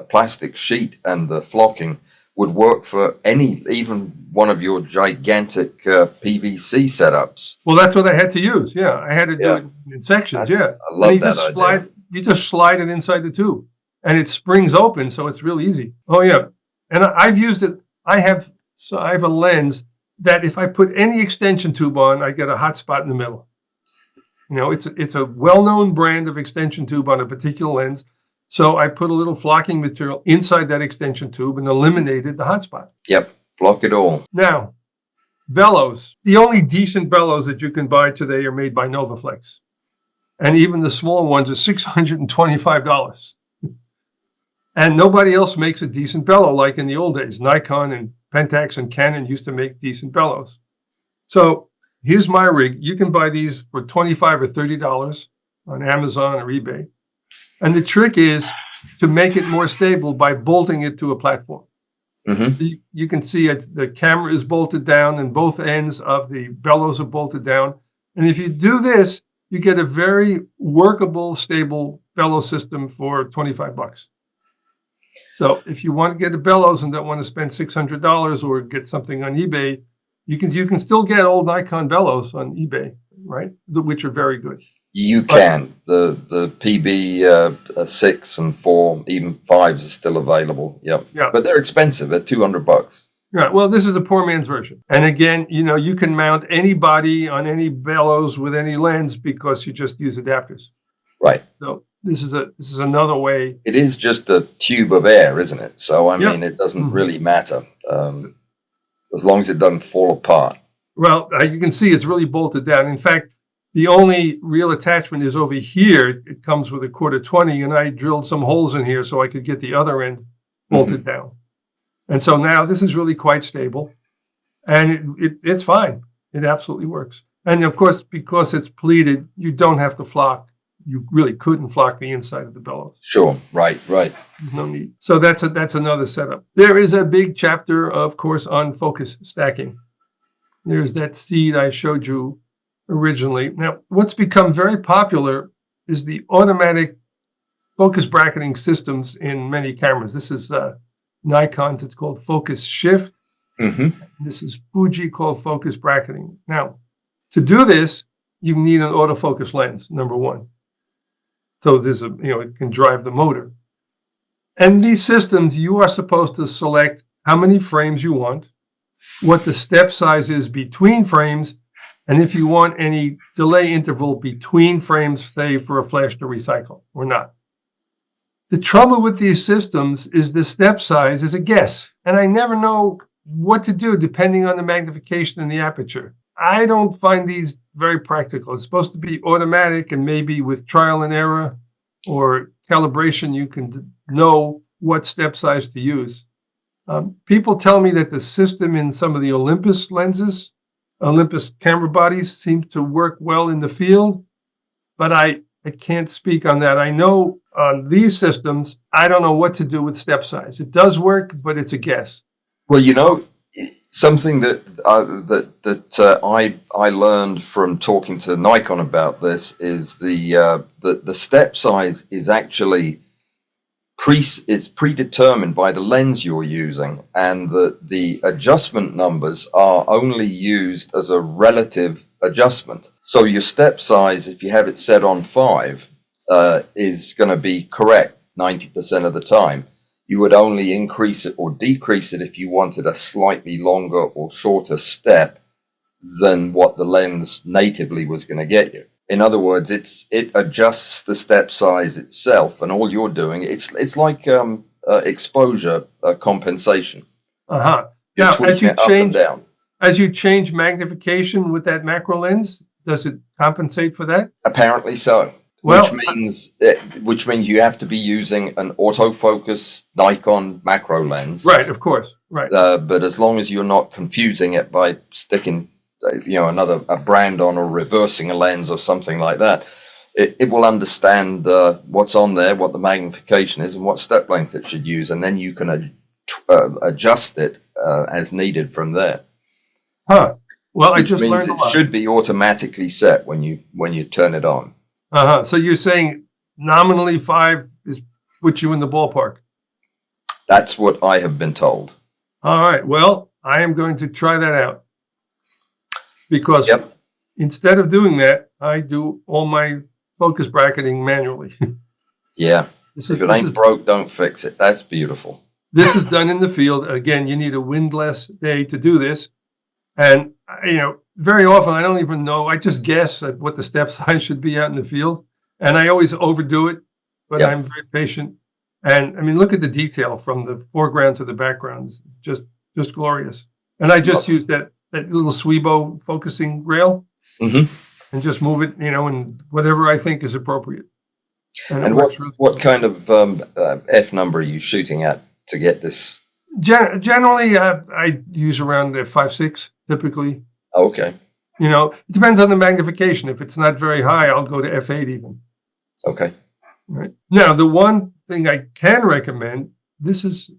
plastic sheet and the flocking would work for even one of your gigantic PVC setups. Well, that's what I had to use. Yeah, I had to do it in sections. I love that idea. You just slide it inside the tube, and it springs open, so it's real easy. Oh yeah, and I've used it. I have a lens that if I put any extension tube on, I get a hot spot in the middle. It's a well-known brand of extension tube on a particular lens. So I put a little flocking material inside that extension tube and eliminated the hot spot. Yep, flock it all. Now, bellows. The only decent bellows that you can buy today are made by Novaflex. And even the small ones are $625. And nobody else makes a decent bellow like in the old days. Nikon and Pentax and Canon used to make decent bellows. So here's my rig. You can buy these for $25 or $30 on Amazon or eBay. And the trick is to make it more stable by bolting it to a platform. Mm-hmm. You can see the camera is bolted down and both ends of the bellows are bolted down. And if you do this, you get a very workable, stable bellow system for $25. So if you want to get a bellows and don't want to spend $600 or get something on eBay, you can still get old Nikon bellows on eBay, right? Which are very good. You can. The PB 6 and 4, even 5s are still available. Yep. Yeah. But they're expensive. They're $200. Right. Well, this is a poor man's version. And again, you can mount any body on any bellows with any lens because you just use adapters. Right. So this is another way. It is just a tube of air, isn't it? So I mean, it doesn't Mm-hmm. really matter as long as it doesn't fall apart. Well, you can see it's really bolted down. In fact, the only real attachment is over here. It comes with a 1/4-20, and I drilled some holes in here so I could get the other end bolted down. And so now this is really quite stable, and it's fine. It absolutely works. And of course, because it's pleated, you don't have to flock. You really couldn't flock the inside of the bellows. Sure. Right. There's no need. So that's another setup. There is a big chapter, of course, on focus stacking. There's that seed I showed you originally. Now, what's become very popular is the automatic focus bracketing systems in many cameras. This is Nikon's. It's called Focus Shift. Mm-hmm. This is Fuji called focus bracketing. Now, to do this, you need an autofocus lens, number one. So it can drive the motor. And these systems, you are supposed to select how many frames you want, what the step size is between frames, and if you want any delay interval between frames, say for a flash to recycle or not. The trouble with these systems is the step size is a guess, and I never know what to do depending on the magnification and the aperture. I don't find these very practical. It's supposed to be automatic, and maybe with trial and error or calibration, you can know what step size to use. People tell me that the system in some of the Olympus lenses, Olympus camera bodies, seems to work well in the field, but I can't speak on that. I know on these systems, I don't know what to do with step size. It does work, but it's a guess. Well, something that I learned from talking to Nikon about this is the step size is actually it's predetermined by the lens you're using, and the adjustment numbers are only used as a relative adjustment. So your step size, if you have it set on 5, is going to be correct 90% of the time. You would only increase it or decrease it if you wanted a slightly longer or shorter step than what the lens natively was going to get you. In other words, it adjusts the step size itself, and all you're doing, it's like exposure compensation. Now, as you change magnification with that macro lens, does it compensate for that? Apparently so. Well, which means you have to be using an autofocus Nikon macro lens. Right, of course. Right. But as long as you're not confusing it by sticking, a brand on or reversing a lens or something like that, it will understand what's on there, what the magnification is, and what step length it should use, and then you can adjust it as needed from there. Well, I Which just means learned a lot. it should be automatically set when you turn it on. So you're saying nominally 5 is put you in the ballpark. That's what I have been told. All right. Well, I am going to try that out because instead of doing that, I do all my focus bracketing manually. Yeah. If it ain't broke, don't fix it. That's beautiful. This is done in the field. Again, you need a windless day to do this. And, very often I don't even know. I just guess at what the step size should be out in the field. And I always overdo it, but I'm very patient. And I mean, look at the detail from the foreground to the background. It's just glorious. And I just use that little Swibo focusing rail and just move it, and whatever I think is appropriate. And what kind of F number are you shooting at to get this? Generally, I use around 5.6 typically. Okay. It depends on the magnification. If it's not very high, I'll go to f8 even. Okay. Right. Now, the one thing I can recommend, this is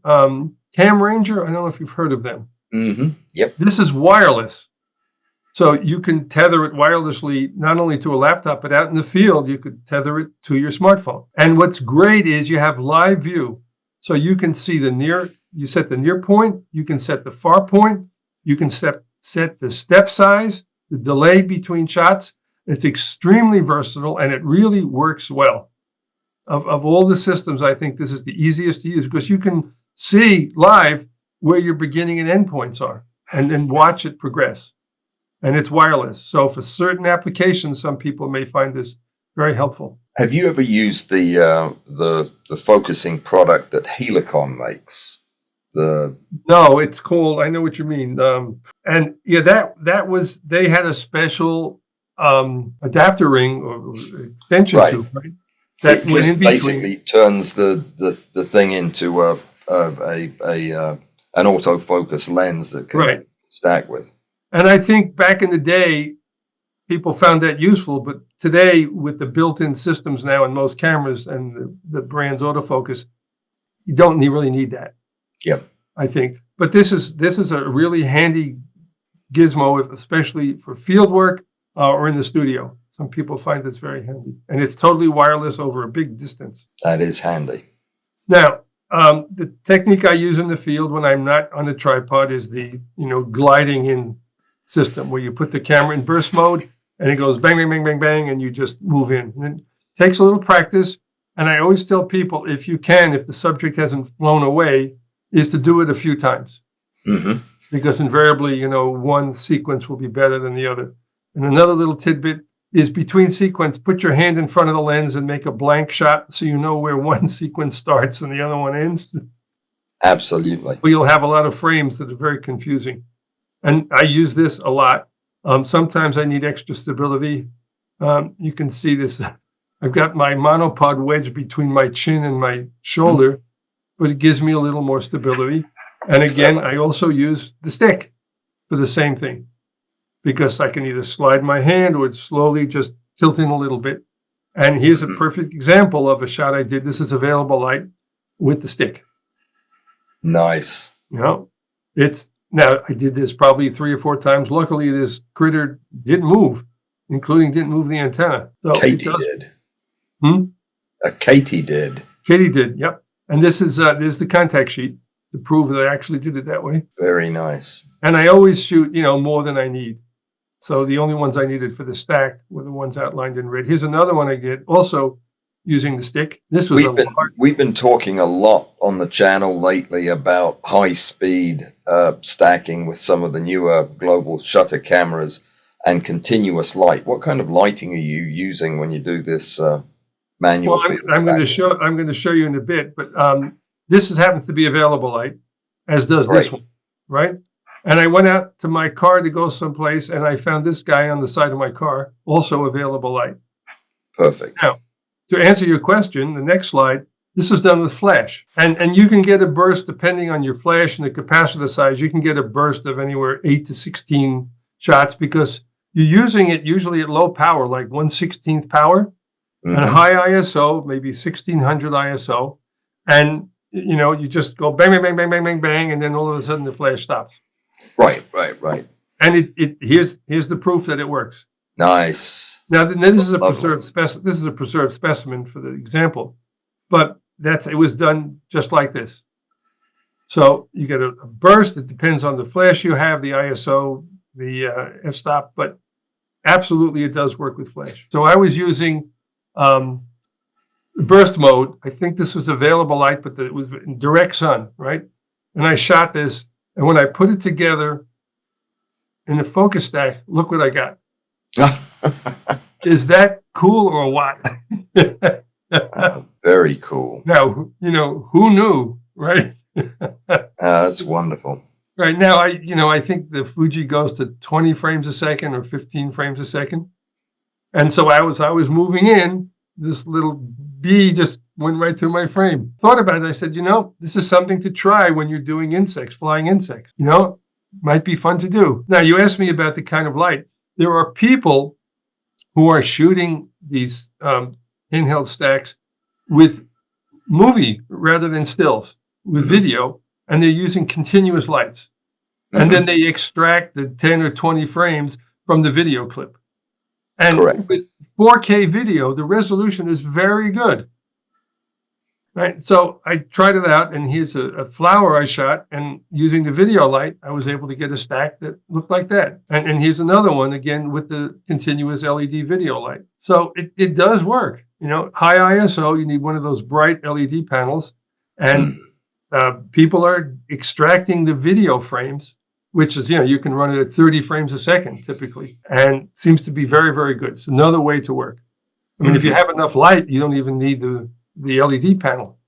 Cam Ranger, I don't know if you've heard of them. Mm-hmm. Yep. This is wireless. So you can tether it wirelessly, not only to a laptop, but out in the field, you could tether it to your smartphone. And what's great is you have live view. So you can see you set the near point, you can set the far point, you can set the step size, the delay between shots. It's extremely versatile and it really works well. Of all the systems, I think this is the easiest to use because you can see live where your beginning and end points are and then watch it progress. And it's wireless. So for certain applications, some people may find this very helpful. Have you ever used the focusing product that Helicon makes? No, it's called, I know what you mean. And yeah, they had a special adapter ring or extension tube, right? That it just basically turns the thing into an autofocus lens that can stack with. And I think back in the day, people found that useful, but today with the built-in systems now in most cameras and the brand's autofocus, you don't really need that. Yep. I think. But this is a really handy gizmo, especially for field work or in the studio. Some people find this very handy. And it's totally wireless over a big distance. That is handy. Now, the technique I use in the field when I'm not on a tripod is the gliding in system where you put the camera in burst mode and it goes bang, bang, bang, bang, bang, and you just move in. And it takes a little practice. And I always tell people, if the subject hasn't flown away, is to do it a few times. Mm-hmm. Because invariably, one sequence will be better than the other. And another little tidbit is between sequence, put your hand in front of the lens and make a blank shot so you know where one sequence starts and the other one ends. Absolutely. Well, you'll have a lot of frames that are very confusing. And I use this a lot. Sometimes I need extra stability. You can see this. I've got my monopod wedged between my chin and my shoulder, but it gives me a little more stability. And again, I also use the stick for the same thing because I can either slide my hand or slowly just tilt in a little bit. And here's a perfect example of a shot I did. This is available light with the stick. Nice. Now, I did this probably 3 or 4 times. Luckily, this critter didn't move, including didn't move the antenna. So Katie did. Katie did. Katie did, yep. And this is the contact sheet to prove that I actually did it that way. Very nice. And I always shoot, more than I need. So the only ones I needed for the stack were the ones outlined in red. Here's another one I did, also using the stick. This was we've been talking a lot on the channel lately about high-speed stacking with some of the newer global shutter cameras and continuous light. What kind of lighting are you using when you do this manual field stacking? I'm going to show you in a bit, but this happens to be available light, as does this one, right? And I went out to my car to go someplace, and I found this guy on the side of my car, also available light. Perfect. Now, to answer your question, the next slide, this is done with flash. And you can get a burst, depending on your flash and the capacitor size, you can get a burst of anywhere 8 to 16 shots because you're using it usually at low power, like 1/16th power, and high ISO, maybe 1600 ISO. And, you just go bang, bang, bang, bang, bang, bang, bang, and then all of a sudden the flash stops. Right. And here's the proof that it works. Nice. Now this is a preserved specimen for the example, but it was done just like this. So you get a burst. It depends on the flash you have, the ISO, the f-stop, but absolutely it does work with flash. So I was using burst mode. I think this was available light, but it was in direct sun, right? And I shot this, and when I put it together in the focus stack, look what I got. Is that cool or what? Very cool. Now, who knew, right? That's wonderful. Right now, I think the Fuji goes to 20 frames a second or 15 frames a second. And so I was moving in, this little bee just went right through my frame. Thought about it. I said, this is something to try when you're doing insects, flying insects. Might be fun to do. Now, you asked me about the kind of light. There are people who are shooting these handheld stacks with movie rather than stills, with video. and they're using continuous lights. And then they extract the 10 or 20 frames from the video clip. And Correct. with 4K video, the resolution is very good. Right. So I tried it out, and here's a flower I shot, and using the video light, I was able to get a stack that looked like that. And here's another one, again, with the continuous LED video light. So it does work. You know, high ISO, you need one of those bright LED panels, and people are extracting the video frames, which is, you know, you can run it at 30 frames a second typically, and seems to be very, very good. It's another way to work. I mean, if you have enough light, you don't even need the LED panel,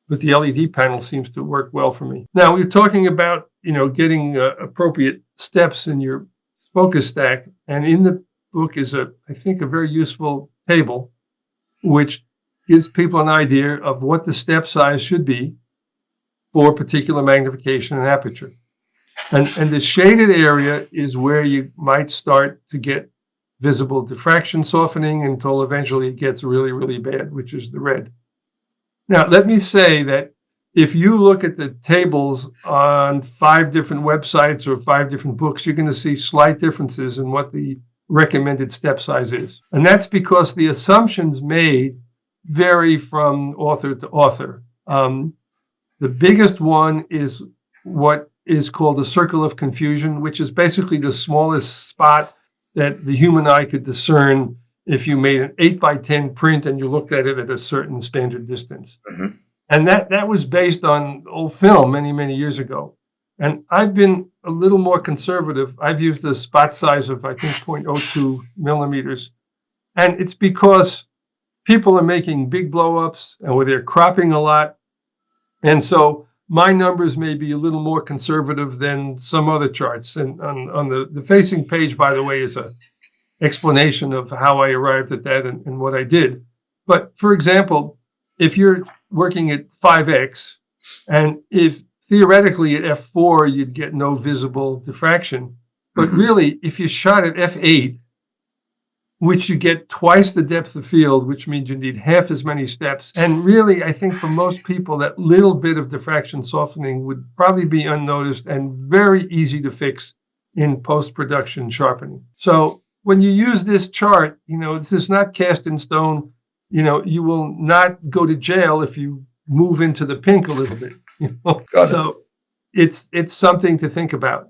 but the LED panel seems to work well for me. Now we're talking about, you know, getting appropriate steps in your focus stack, and in the book is I think a very useful table, which gives people an idea of what the step size should be for particular magnification and aperture. And the shaded area is where you might start to get visible diffraction softening until eventually it gets really, really bad, which is the red. Now, let me say that if you look at the tables on 5 different websites or 5 different books, you're going to see slight differences in what the recommended step size is. And that's because the assumptions made vary from author to author. The biggest one is what is called the circle of confusion, which is basically the smallest spot that the human eye could discern if you made an 8x10 print and you looked at it at a certain standard distance. And that was based on old film many, many years ago. And I've been a little more conservative. I've used a spot size of, I think, 0.02 millimeters. And it's because people are making big blow-ups or they're cropping a lot. And so my numbers may be a little more conservative than some other charts. And on the facing page, by the way, is a explanation of how I arrived at that and what I did. But for example, if you're working at 5x, and if theoretically at f4 you'd get no visible diffraction, but really if you shot at f8, which you get twice the depth of field, which means you need half as many steps. And really, I think for most people, that little bit of diffraction softening would probably be unnoticed and very easy to fix in post-production sharpening. So when you use this chart, you know, this is not cast in stone. You know, you will not go to jail if you move into the pink a little bit. You know? So it's something to think about.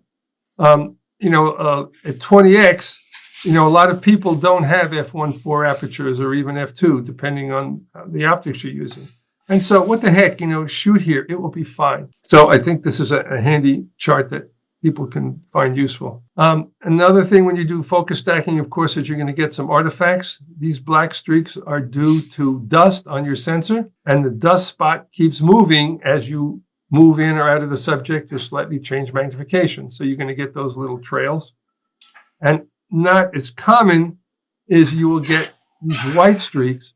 At 20x, you know, a lot of people don't have f1.4 apertures or even f2, depending on the optics you're using. And so what the heck, you know, shoot here, it will be fine. So I think this is a handy chart that people can find useful. Another thing when you do focus stacking, of course, is you're going to get some artifacts. These black streaks are due to dust on your sensor, and the dust spot keeps moving as you move in or out of the subject to slightly change magnification. So you're going to get those little trails. And not as common is you will get these white streaks,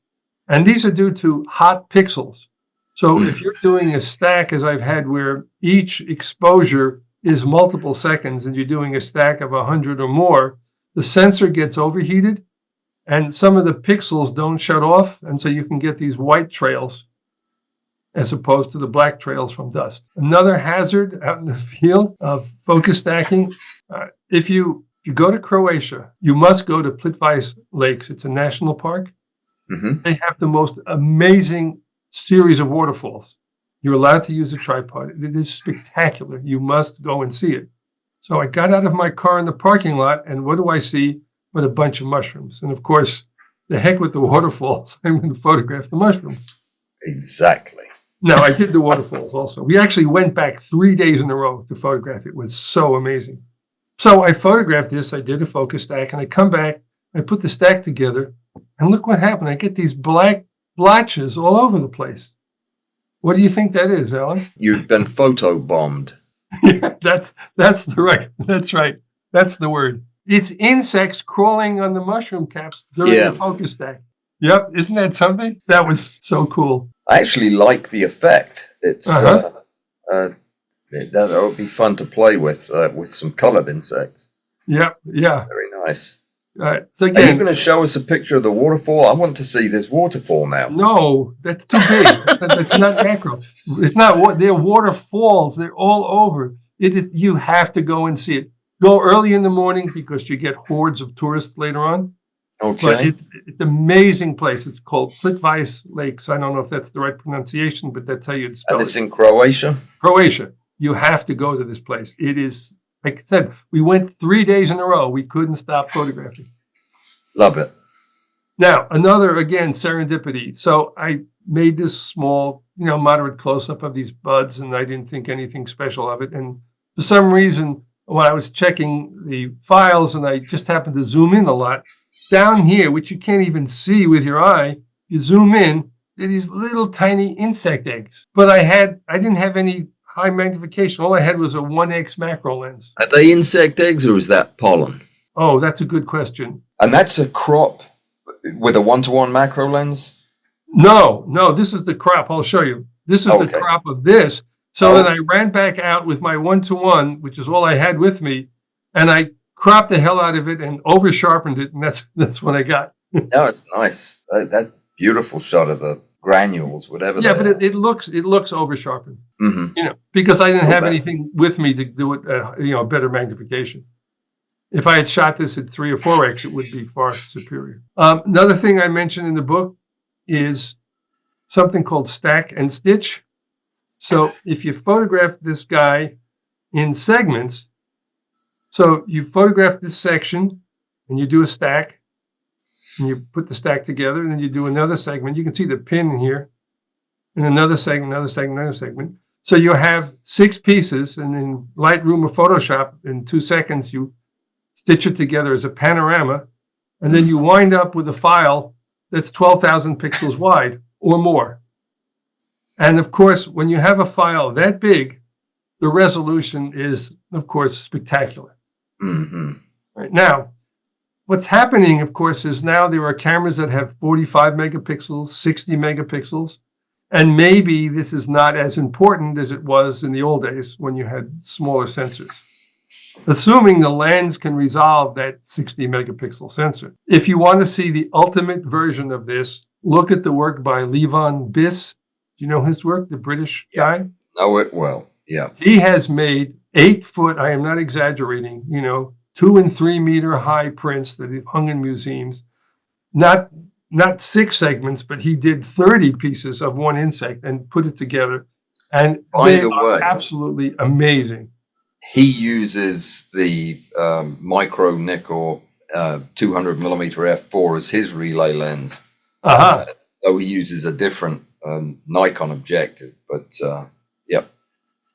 and these are due to hot pixels. So if you're doing a stack, as I've had, where each exposure is multiple seconds and you're doing a stack of 100 or more, the sensor gets overheated and some of the pixels don't shut off, and so you can get these white trails as opposed to the black trails from dust. Another hazard out in the field of focus stacking, if you go to Croatia, you must go to Plitvice Lakes. It's a national park. They have the most amazing series of waterfalls. You're allowed to use a tripod. It is spectacular. You must go and see it. So I got out of my car in the parking lot, and what do I see but a bunch of mushrooms? And of course, the heck with the waterfalls. I'm going to photograph the mushrooms. Exactly. No, I did the waterfalls also. We actually went back 3 days in a row to photograph it. It was so amazing. So I photographed this. I did a focus stack, and I come back. I put the stack together, and look what happened. I get these black blotches all over the place. What do you think that is, Alan? You've been photobombed. Yeah, that's right. That's right. That's the word. It's insects crawling on the mushroom caps during the focus stack. Yep, isn't that something? That was so cool. I actually like the effect. It's that would be fun to play with some colored insects. Yep, yeah. Very nice. So Are you again, going to show us a picture of the waterfall? I want to see this waterfall now. no, that's too big. That's not macro. It's not what they're waterfalls. They're all over. It is, you have to go and see it. Go early in the morning because you get hordes of tourists later on. But Okay. it's an amazing place. It's called Plitvice Lakes. I don't know if that's the right pronunciation, but that's how you'd spell And it. it's in Croatia? Croatia. You have to go to this place. It is, like I said, we went 3 days in a row. We couldn't stop photographing. Love it. Now, another, again, serendipity. So I made this small, moderate close-up of these buds, and I didn't think anything special of it. And for some reason, when I was checking the files and I just happened to zoom in a lot, down here, which you can't even see with your eye, you zoom in, there are these little tiny insect eggs. But I didn't have any high magnification. All I had was a 1x macro lens. Are they insect eggs or is that pollen? Oh, that's a good question. And that's a crop with a 1-to-1 macro lens? No, this is the crop. I'll show you. This is the crop of this. So then I ran back out with my 1-to-1, which is all I had with me, and I cropped the hell out of it and over sharpened it, and that's what I got. No, it's nice. That beautiful shot of the granules, whatever. Yeah, but it looks over sharpened. Mm-hmm. Because I didn't have anything with me to do it, better magnification. If I had shot this at 3 or 4x, it would be far superior. Another thing I mentioned in the book is something called stack and stitch. So if you photograph this guy in segments, so you photograph this section and you do a stack and you put the stack together and then you do another segment. You can see the pin here and another segment, another segment, another segment. So you have 6 pieces, and in Lightroom or Photoshop, in 2 seconds, you stitch it together as a panorama, and then you wind up with a file that's 12,000 pixels wide or more. And of course, when you have a file that big, the resolution is, of course, spectacular. Mm-hmm. Right now, what's happening, of course, is now there are cameras that have 45 megapixels, 60 megapixels, and maybe this is not as important as it was in the old days when you had smaller sensors. Assuming the lens can resolve that 60 megapixel sensor. If you want to see the ultimate version of this, look at the work by Levon Biss. Do you know his work, the British guy? Know it well, yeah. He has made 8-foot, I am not exaggerating, 2 and 3 meter high prints that have hung in museums. Not 6 segments, but he did 30 pieces of one insect and put it together. And they are absolutely amazing. He uses the micro Nikkor 200 millimeter f4 as his relay lens. Though he uses a different Nikon objective, but yep.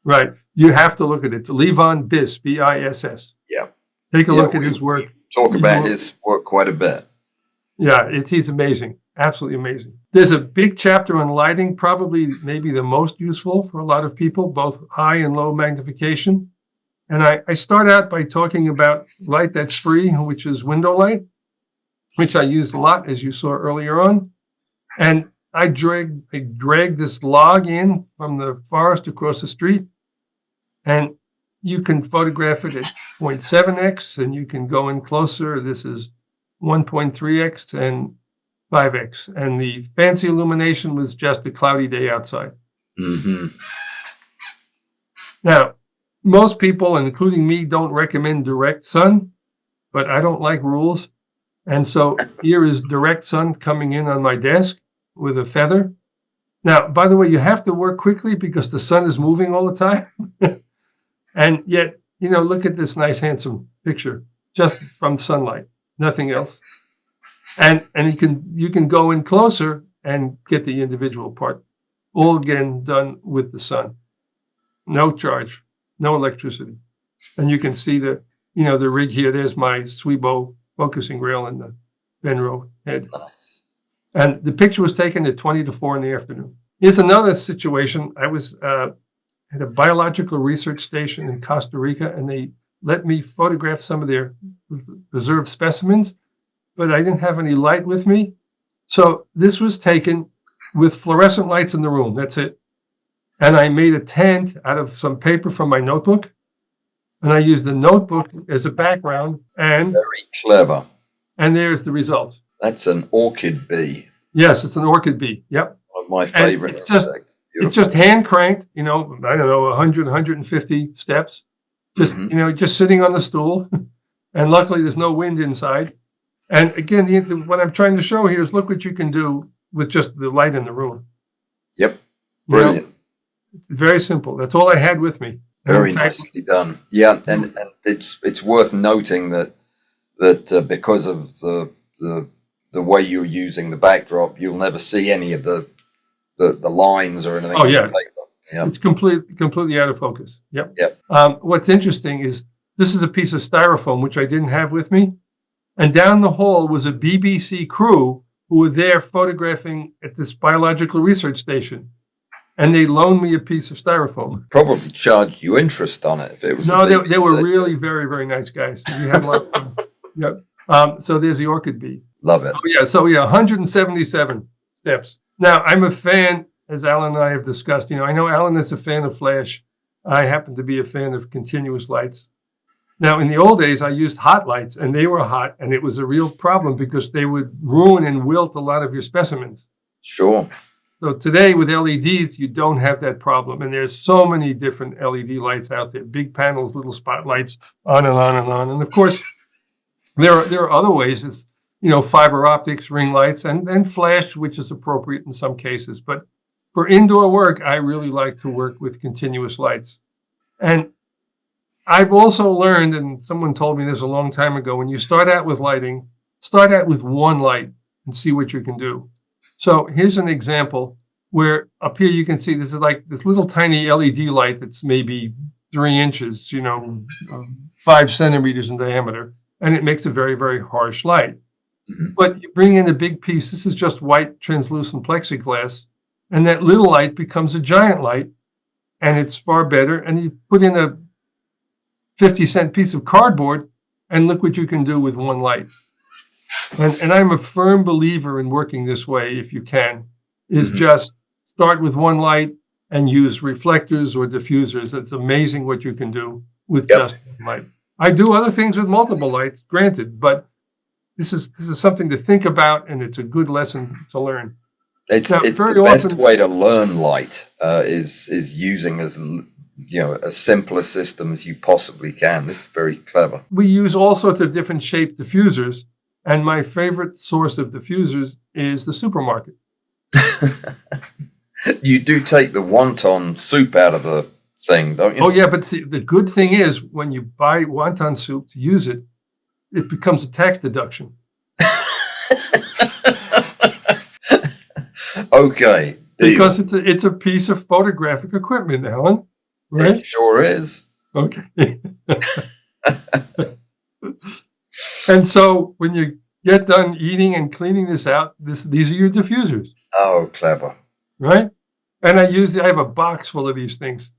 Right. You have to look at it. It's Levon Biss, B-I-S-S. Yeah. Take a look at his work. Talk about his work quite a bit. Yeah, he's amazing. Absolutely amazing. There's a big chapter on lighting, probably maybe the most useful for a lot of people, both high and low magnification. And I start out by talking about light that's free, which is window light, which I used a lot, as you saw earlier on. And I dragged this log in from the forest across the street. And you can photograph it at 0.7x, and you can go in closer. This is 1.3x and 5x. And the fancy illumination was just a cloudy day outside. Mm-hmm. Now, most people, including me, don't recommend direct sun, but I don't like rules. And so here is direct sun coming in on my desk with a feather. Now, by the way, you have to work quickly because the sun is moving all the time. And yet, look at this nice, handsome picture just from sunlight, nothing else. And you can go in closer and get the individual part, all again done with the sun. No charge. No electricity. And you can see the rig here. There's my Swibo focusing rail and the Benro head. Nice. And the picture was taken at 20 to 4 in the afternoon. Here's another situation. I was at a biological research station in Costa Rica, and they let me photograph some of their preserved specimens, but I didn't have any light with me. So this was taken with fluorescent lights in the room. That's it. And I made a tent out of some paper from my notebook. And I used the notebook as a background. And very clever. And there's the results. That's an orchid bee. Yes, it's an orchid bee. Yep. One of my favorite insects. It's just hand cranked, I don't know, 100, 150 steps. Just, just sitting on the stool. And luckily there's no wind inside. And again, what I'm trying to show here is look what you can do with just the light in the room. Yep. Brilliant. It's very simple. That's all I had with me. Very nicely done. Yeah, and it's worth noting that because of the way you're using the backdrop, you'll never see any of the lines or anything. Oh yeah. On the paper. Yeah. It's completely out of focus. Yep. Yep. What's interesting is this is a piece of styrofoam which I didn't have with me, and down the hall was a BBC crew who were there photographing at this biological research station, and they loaned me a piece of styrofoam. Probably charged you interest on it if it was. No, they were really very, very nice guys. We had a lot of fun. Yep. So there's the orchid bee. Love it. So 177 steps. Now I'm a fan, as Alan and I have discussed. I know Alan is a fan of flash. I happen to be a fan of continuous lights. Now, in the old days, I used hot lights, and they were hot, and it was a real problem because they would ruin and wilt a lot of your specimens. Sure. So today, with LEDs, you don't have that problem, and there's so many different LED lights out there, big panels, little spotlights, on and on and on. And of course, there are other ways. It's fiber optics, ring lights, and flash, which is appropriate in some cases. But for indoor work, I really like to work with continuous lights. And I've also learned, and someone told me this a long time ago, when you start out with lighting, start out with one light and see what you can do. So here's an example where up here you can see this is like this little tiny LED light that's maybe 3 inches, 5 centimeters in diameter, and it makes a very, very harsh light. Mm-hmm. But you bring in a big piece, this is just white translucent plexiglass, and that little light becomes a giant light, and it's far better. And you put in a 50-cent piece of cardboard, and look what you can do with one light. And I'm a firm believer in working this way, if you can, is just start with one light and use reflectors or diffusers. It's amazing what you can do with just one light. I do other things with multiple lights, granted, but this is something to think about, and it's a good lesson to learn. It's the best way to learn light is using as simple a system as you possibly can. This is very clever. We use all sorts of different shaped diffusers, and my favorite source of diffusers is the supermarket. You do take the wonton soup out of the thing, don't you? Oh yeah, but see, the good thing is when you buy wonton soup to use it, it becomes a tax deduction. Okay. Because it's a piece of photographic equipment, Alan. Right? It sure is. Okay. And so when you get done eating and cleaning this out, these are your diffusers. Oh, clever. Right? And I have a box full of these things.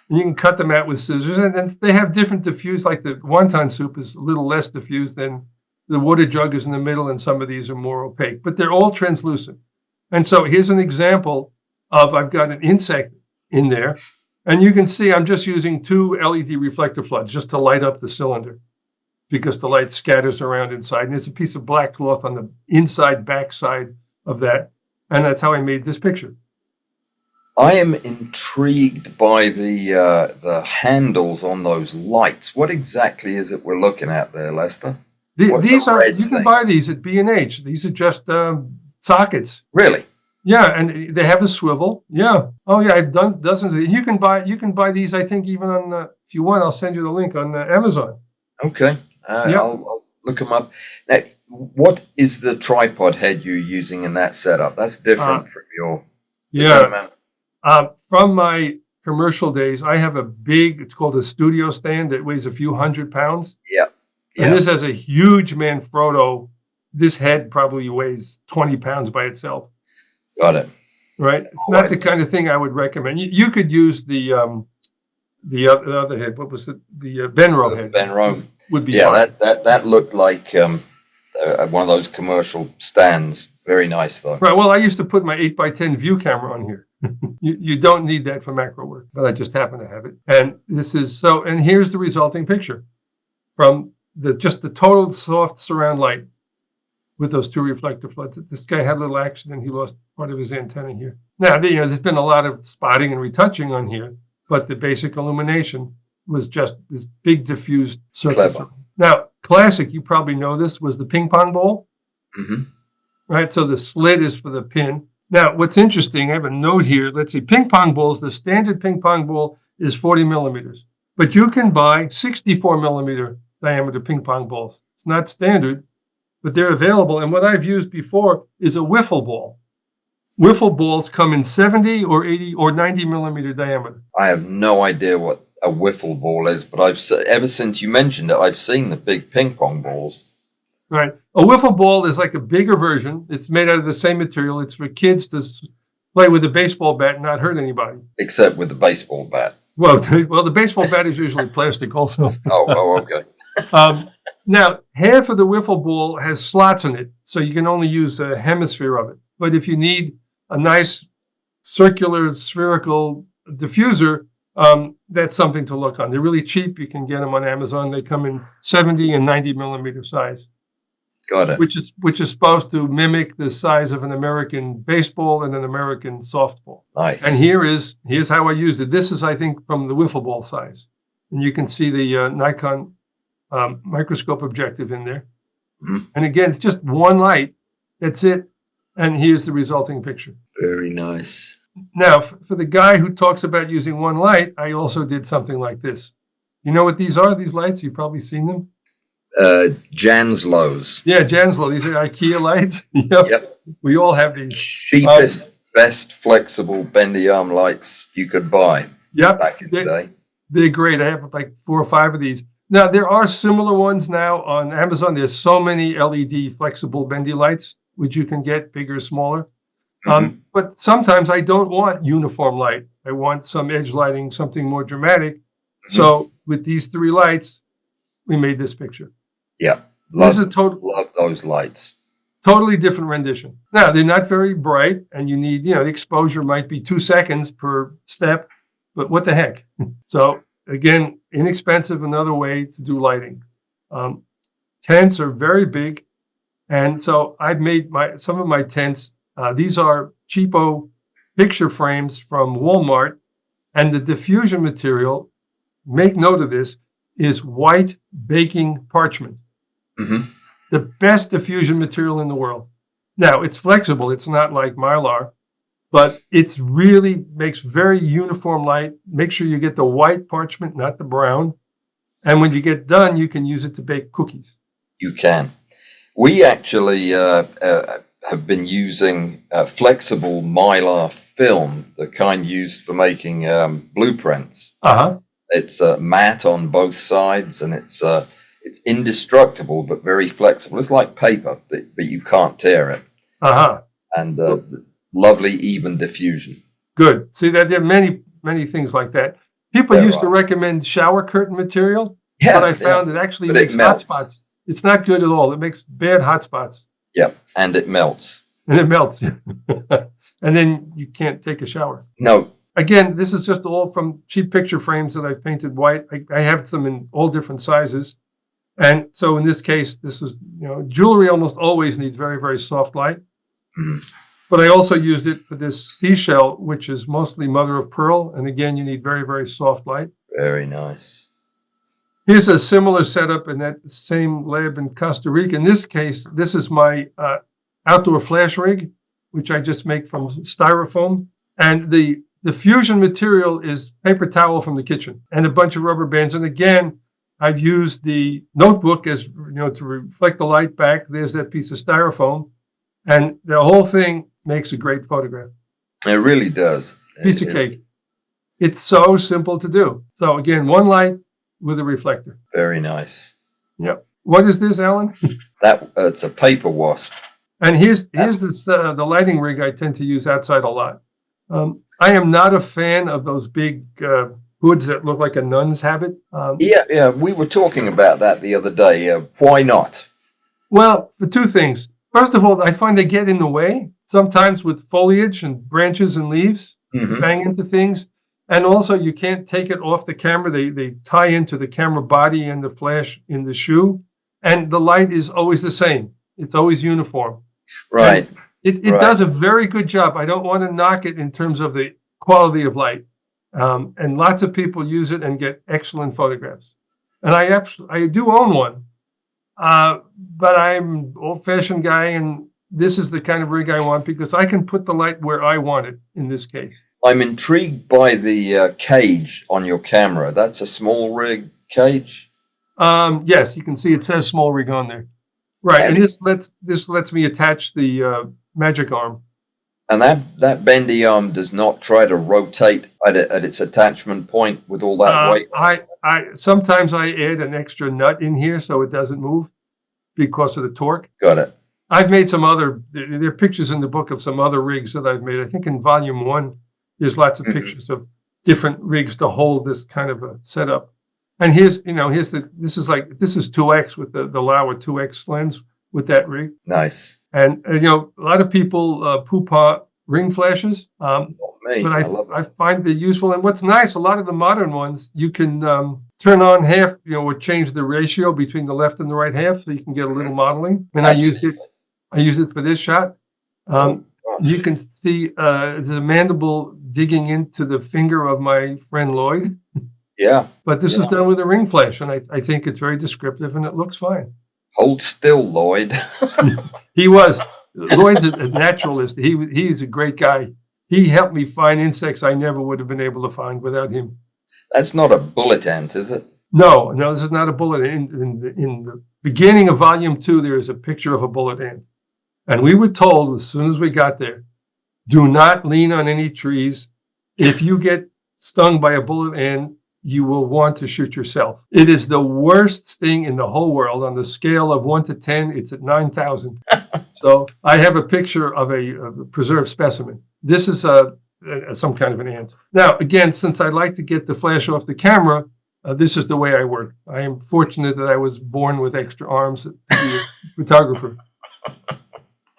And you can cut them out with scissors. And then they have different diffuse, like the wonton soup is a little less diffused than the water jug is in the middle, and some of these are more opaque. But they're all translucent. And so here's an example of I've got an insect in there. And you can see I'm just using 2 LED reflector floods just to light up the cylinder because the light scatters around inside. And there's a piece of black cloth on the inside back side of that. And that's how I made this picture. I am intrigued by the handles on those lights. What exactly is it we're looking at there, Lester? You can buy these at B&H. These are just sockets. Really? Yeah, and they have a swivel. Yeah. Oh, yeah. I've done dozens of these. You can buy these. I think even on if you want, I'll send you the link on Amazon. Okay. I'll look them up. Now, what is the tripod head you're using in that setup? That's different from your. From my commercial days, I have a big. It's called a studio stand that weighs a few hundred pounds. Yeah. And this has a huge Manfrotto. This head probably weighs 20 pounds by itself. Got it. Right. It's not the kind of thing I would recommend. You could use the other head. What was it? The Benro head. Benro would be. Yeah, that looked like one of those commercial stands. Very nice though. Right. Well, I used to put my 8x10 view camera on here. You don't need that for macro work, but I just happen to have it. And this is and here's the resulting picture from the total soft surround light. with those two reflector floods. This guy had a little accident. He lost part of his antenna here. Now, there's been a lot of spotting and retouching on here, but the basic illumination was just this big diffused surface. Clever. Now, classic, you probably know this, was the ping pong ball. Mm-hmm. Right, so the slit is for the pin. Now, what's interesting, I have a note here. Let's see, ping pong balls, the standard ping pong ball is 40 millimeters, but you can buy 64 millimeter diameter ping pong balls. It's not standard, but they're available. And what I've used before is a wiffle ball. Wiffle balls come in 70 or 80 or 90 millimeter diameter. I have no idea what a wiffle ball is, but ever since you mentioned it, I've seen the big ping pong balls. Right. A wiffle ball is like a bigger version. It's made out of the same material. It's for kids to play with a baseball bat and not hurt anybody. Except with the baseball bat. Well, the baseball bat is usually plastic also. Oh, okay. Now, half of the wiffle ball has slots in it, so you can only use a hemisphere of it. But if you need a nice circular spherical diffuser, that's something to look on. They're really cheap. You can get them on Amazon. They come in 70 and 90 millimeter size. Got it. Which is supposed to mimic the size of an American baseball and an American softball. Nice. And here's how I used it. This is, I think, from the wiffle ball size. And you can see the Nikon microscope objective in there. Mm-hmm. And again, it's just one light. That's it. And here's the resulting picture. Very nice. Now, for the guy who talks about using one light, I also did something like this. You know what these are, these lights? You've probably seen them. Janslows. Yeah, Janslow. These are IKEA lights. Yep. We all have these. Cheapest, best flexible bendy arm lights you could buy. Yep. Back in the day. They're great. I have like 4 or 5 of these. Now, there are similar ones now on Amazon. There's so many LED flexible bendy lights, which you can get bigger, smaller. Mm-hmm. But sometimes I don't want uniform light. I want some edge lighting, something more dramatic. Mm-hmm. So with these 3 lights, we made this picture. Yeah. Love those lights. Totally different rendition. Now, they're not very bright, and you need, the exposure might be 2 seconds per step, but what the heck? So, again, inexpensive, another way to do lighting. Tents are very big, and so I've made some of my tents. These are cheapo picture frames from Walmart, and the diffusion material, make note of this, is white baking parchment. Mm-hmm. The best diffusion material in the world. Now, it's flexible. It's not like Mylar, but it's really makes very uniform light. Make sure you get the white parchment, not the brown. And when you get done, you can use it to bake cookies. You can. We actually have been using flexible Mylar film, the kind used for making blueprints. Uh-huh. It's matte on both sides, and it's indestructible but very flexible. It's like paper, but you can't tear it. Uh-huh. And lovely even diffusion. Good. See, that there are many things like that. People used to recommend shower curtain material, but I found it actually makes hot spots. It's not good at all. It makes bad hot spots. Yeah, and it melts. And it melts. And then you can't take a shower. No. Again, this is just all from cheap picture frames that I've painted white. I have them in all different sizes. And so in this case, this is, jewelry almost always needs very, very soft light. Mm. But I also used it for this seashell, which is mostly mother of pearl. And again, you need very, very soft light. Very nice. Here's a similar setup in that same lab in Costa Rica. In this case, this is my outdoor flash rig, which I just make from styrofoam. And the fusion material is paper towel from the kitchen and a bunch of rubber bands. And again, I've used the notebook as, to reflect the light back. There's that piece of styrofoam. And the whole thing makes a great photograph. It really does. Piece of cake. It's so simple to do. So again, one light with a reflector. Very nice. Yep. What is this, Alan? It's a paper wasp. And here's this, the lighting rig I tend to use outside a lot. I am not a fan of those big hoods that look like a nun's habit. Yeah, we were talking about that the other day. Why not? Well, for 2 things. First of all, I find they get in the way, sometimes with foliage and branches and leaves, bang into things. And also, you can't take it off the camera. They tie into the camera body and the flash in the shoe. And the light is always the same. It's always uniform. Right. And it does a very good job. I don't want to knock it in terms of the quality of light. And lots of people use it and get excellent photographs. And I do own one, but I'm an old-fashioned guy, and this is the kind of rig I want because I can put the light where I want it in this case. I'm intrigued by the cage on your camera. That's a small rig cage? Yes, you can see it says small rig on there. Right, and this lets me attach the magic arm. And that bendy arm does not try to rotate at its attachment point with all that weight? I sometimes I add an extra nut in here so it doesn't move because of the torque. Got it. I've made there are pictures in the book of some other rigs that I've made. I think in volume 1, there's lots of pictures of different rigs to hold this kind of a setup. And this is 2X with the Lauer 2X lens with that rig. Nice. And a lot of people poo-pah ring flashes. Not me. But I find they're useful. And what's nice, a lot of the modern ones, you can turn on half, or change the ratio between the left and the right half, so you can get a little modeling. And I use it for this shot. You can see there's a mandible digging into the finger of my friend Lloyd. Yeah. But this is done with a ring flash, and I think it's very descriptive, and it looks fine. Hold still, Lloyd. He was. Lloyd's a naturalist. He's a great guy. He helped me find insects I never would have been able to find without him. That's not a bullet ant, is it? No, this is not a bullet ant. In the beginning of volume 2, there is a picture of a bullet ant. And we were told as soon as we got there, do not lean on any trees. If you get stung by a bullet ant, you will want to shoot yourself. It is the worst sting in the whole world. On the scale of 1 to 10, it's at 9,000. So I have a picture of a preserved specimen. This is some kind of an ant. Now, again, since I like to get the flash off the camera, this is the way I work. I am fortunate that I was born with extra arms to be a photographer.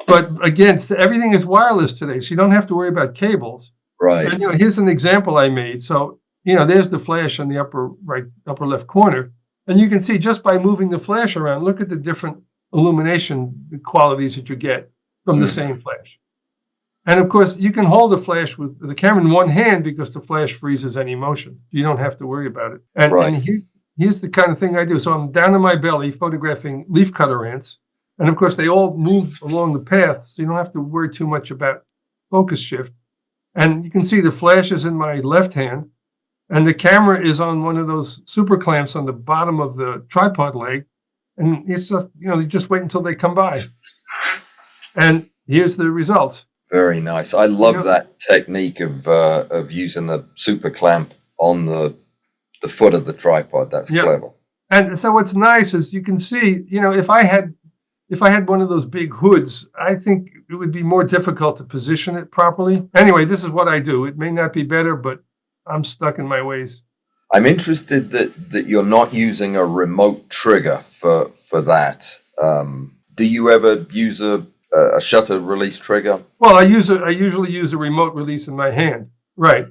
But again, everything is wireless today, so you don't have to worry about cables. Right. And here's an example I made. So there's the flash in the upper left corner, and you can see just by moving the flash around, look at the different illumination qualities that you get from the same flash. And of course, you can hold the flash with the camera in one hand because the flash freezes any motion. You don't have to worry about it. And here's the kind of thing I do. So I'm down on my belly photographing leafcutter ants. And of course, they all move along the path, so you don't have to worry too much about focus shift. And you can see the flash is in my left hand, and the camera is on one of those super clamps on the bottom of the tripod leg. And it's just, you just wait until they come by. And here's the results. Very nice. I love that technique of using the super clamp on the foot of the tripod. That's clever. And so what's nice is you can see, if I had one of those big hoods, I think it would be more difficult to position it properly. Anyway, this is what I do. It may not be better, but I'm stuck in my ways. I'm interested that you're not using a remote trigger for that. Do you ever use a shutter release trigger? Well, I usually use a remote release in my hand, right?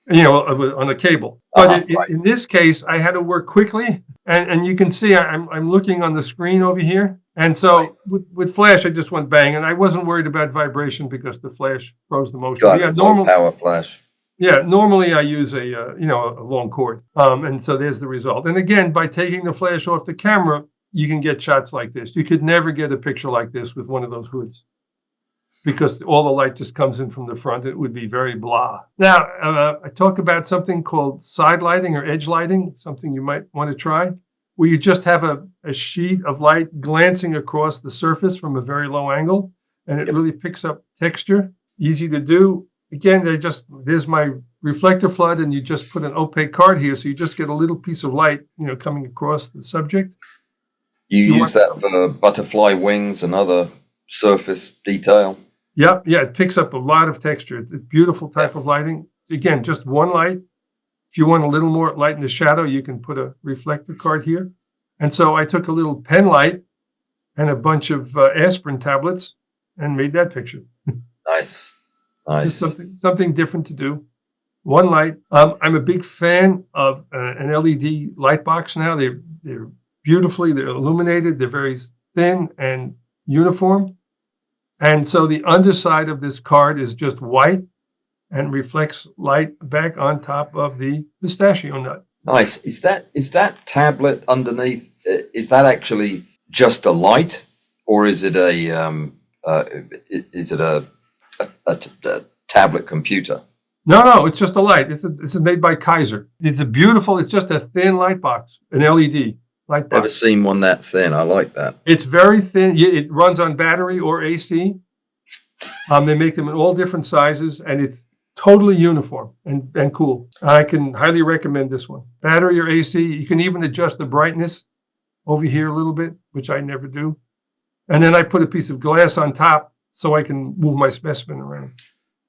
On a cable. But in this case, I had to work quickly, and you can see I'm looking on the screen over here. And so with flash, I just went bang, and I wasn't worried about vibration because the flash froze the motion. Low power flash. Yeah, normally I use a long cord, and so there's the result. And again, by taking the flash off the camera, you can get shots like this. You could never get a picture like this with one of those hoods because all the light just comes in from the front. It would be very blah. Now, I talk about something called side lighting or edge lighting, something you might want to try, where you just have a sheet of light glancing across the surface from a very low angle, and it really picks up texture. Easy to do. Again, there's my reflector flood, and you just put an opaque card here, so you just get a little piece of light, coming across the subject. You use that for butterfly wings and other surface detail? Yeah, it picks up a lot of texture. It's a beautiful type of lighting. Again, just one light. If you want a little more light in the shadow, you can put a reflector card here. And so I took a little pen light and a bunch of aspirin tablets and made that picture. Nice. Just something different to do. One light. I'm a big fan of an LED light box now. They're they're illuminated. They're very thin, and uniform. And so the underside of this card is just white and reflects light back on top of the pistachio nut. Nice. Is that tablet underneath? Is that actually just a light, or is it a tablet computer? No, it's just a light. This is made by Kaiser. It's just a thin light box, an LED light box. Never seen one that thin. I like that. It's very thin. It runs on battery or AC. They make them in all different sizes, and it's totally uniform and cool. I can highly recommend this one. Battery or AC. You can even adjust the brightness over here a little bit, which I never do. And then I put a piece of glass on top so I can move my specimen around.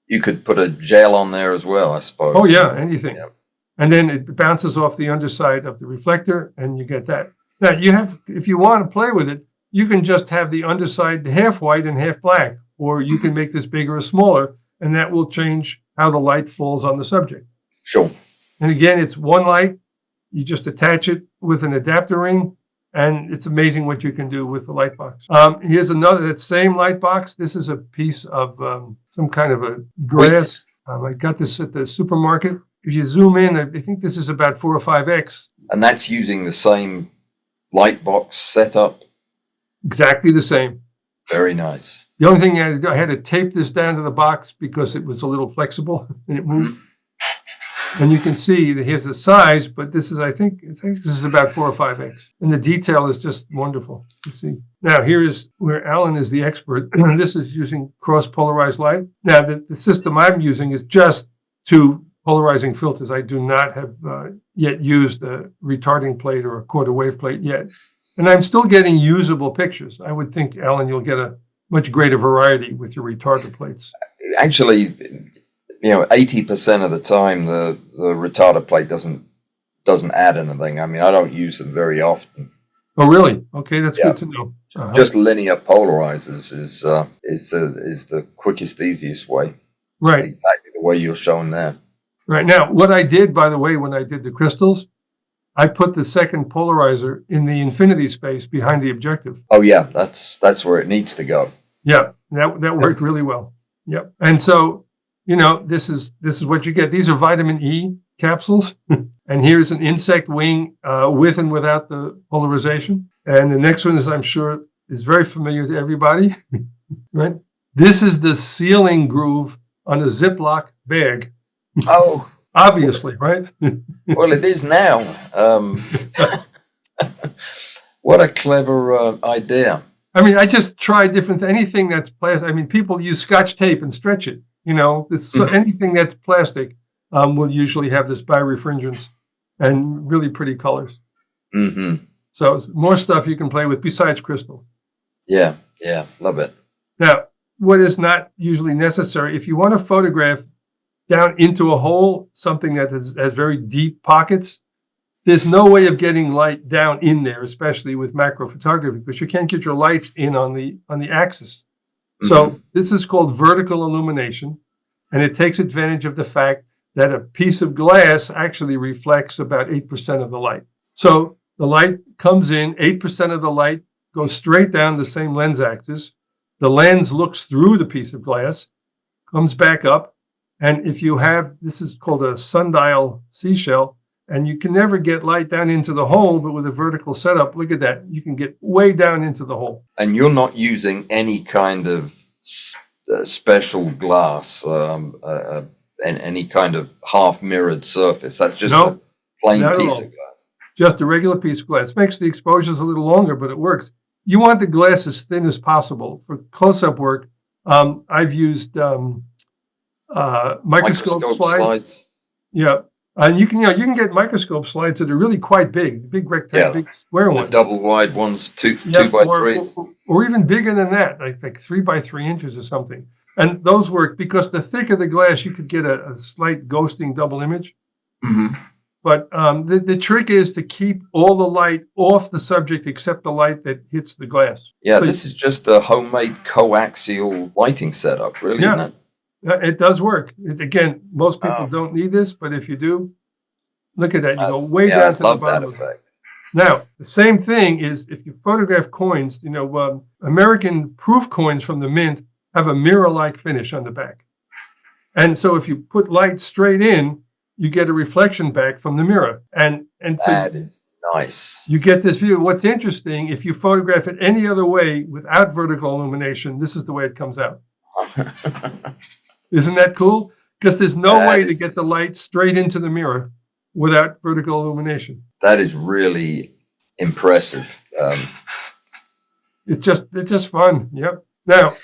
You could put a gel on there as well, I suppose. Oh, yeah, anything. Yep. And then it bounces off the underside of the reflector, and you get that. Now, if you want to play with it, you can just have the underside half white and half black, or you can make this bigger or smaller, and that will change how the light falls on the subject. Sure. And again, it's one light. You just attach it with an adapter ring, and it's amazing what you can do with the light box. Here's another, that same light box. This is a piece of some kind of a grass. I got this at the supermarket. If you zoom in, I think this is about 4 or 5x. And that's using the same light box setup? Exactly the same. Very nice. The only thing I had to tape this down to the box because it was a little flexible and it moved. And you can see that here's the size, but this is, I think this is about 4 or 5x. And the detail is just wonderful to see. Now, here is where Alan is the expert. This is using cross-polarized light. Now, the system I'm using is just 2 polarizing filters. I do not have yet used a retarding plate or a quarter wave plate yet. And I'm still getting usable pictures. I would think, Alan, you'll get a much greater variety with your retarder plates. Actually, 80% of the time, the retarder plate doesn't add anything. I mean, I don't use them very often. Oh, really? Okay, that's good to know. Just linear polarizers is the quickest, easiest way. Right. Exactly the way you're showing there. Right. Now, what I did, by the way, when I did the crystals, I put the second polarizer in the infinity space behind the objective. Oh, yeah, that's where it needs to go. Yeah, that worked really well. Yep. And so, this is what you get. These are vitamin E capsules. And here's an insect wing with and without the polarization. And the next one is, I'm sure, is very familiar to everybody. Right? This is the sealing groove on a Ziploc bag. Oh. Obviously, right? Well, it is now. What a clever idea. I mean, I just try anything that's plastic. I mean, people use Scotch tape and stretch it. Anything that's plastic will usually have this birefringence and really pretty colors. Mm-hmm. So more stuff you can play with besides crystal. Yeah, love it. Now, what is not usually necessary, if you want to photograph down into a hole, something that has very deep pockets, there's no way of getting light down in there, especially with macro photography, because you can't get your lights in on the axis. Mm-hmm. So this is called vertical illumination, and it takes advantage of the fact that a piece of glass actually reflects about 8% of the light. So the light comes in, 8% of the light goes straight down the same lens axis. The lens looks through the piece of glass, comes back up, and if you have, this is called a sundial seashell, and you can never get light down into the hole, but with a vertical setup, look at that. You can get way down into the hole. And you're not using any kind of special glass, and any kind of half-mirrored surface. That's just a plain piece of glass. Just a regular piece of glass. Makes the exposures a little longer, but it works. You want the glass as thin as possible. For close-up work, I've used microscope slides. Yeah. And you can get microscope slides that are really quite big, big rectangle, big square ones. Double wide ones, two by 3s. Or even bigger than that, like 3 by 3 inches or something. And those work because the thicker the glass, you could get a slight ghosting double image. Mm-hmm. But the trick is to keep all the light off the subject except the light that hits the glass. Yeah, so this is just a homemade coaxial lighting setup, really, isn't it? It does work. Again, most people don't need this, but if you do, look at that. You go way down to the bottom. Love that effect. Now, the same thing is if you photograph coins, American proof coins from the mint have a mirror-like finish on the back. And so if you put light straight in, you get a reflection back from the mirror. And so That is nice. you get this view. What's interesting, if you photograph it any other way without vertical illumination, this is the way it comes out. Isn't that cool? Because there's no way to get the light straight into the mirror without vertical illumination. That is really impressive. It's just fun. Yep. Now,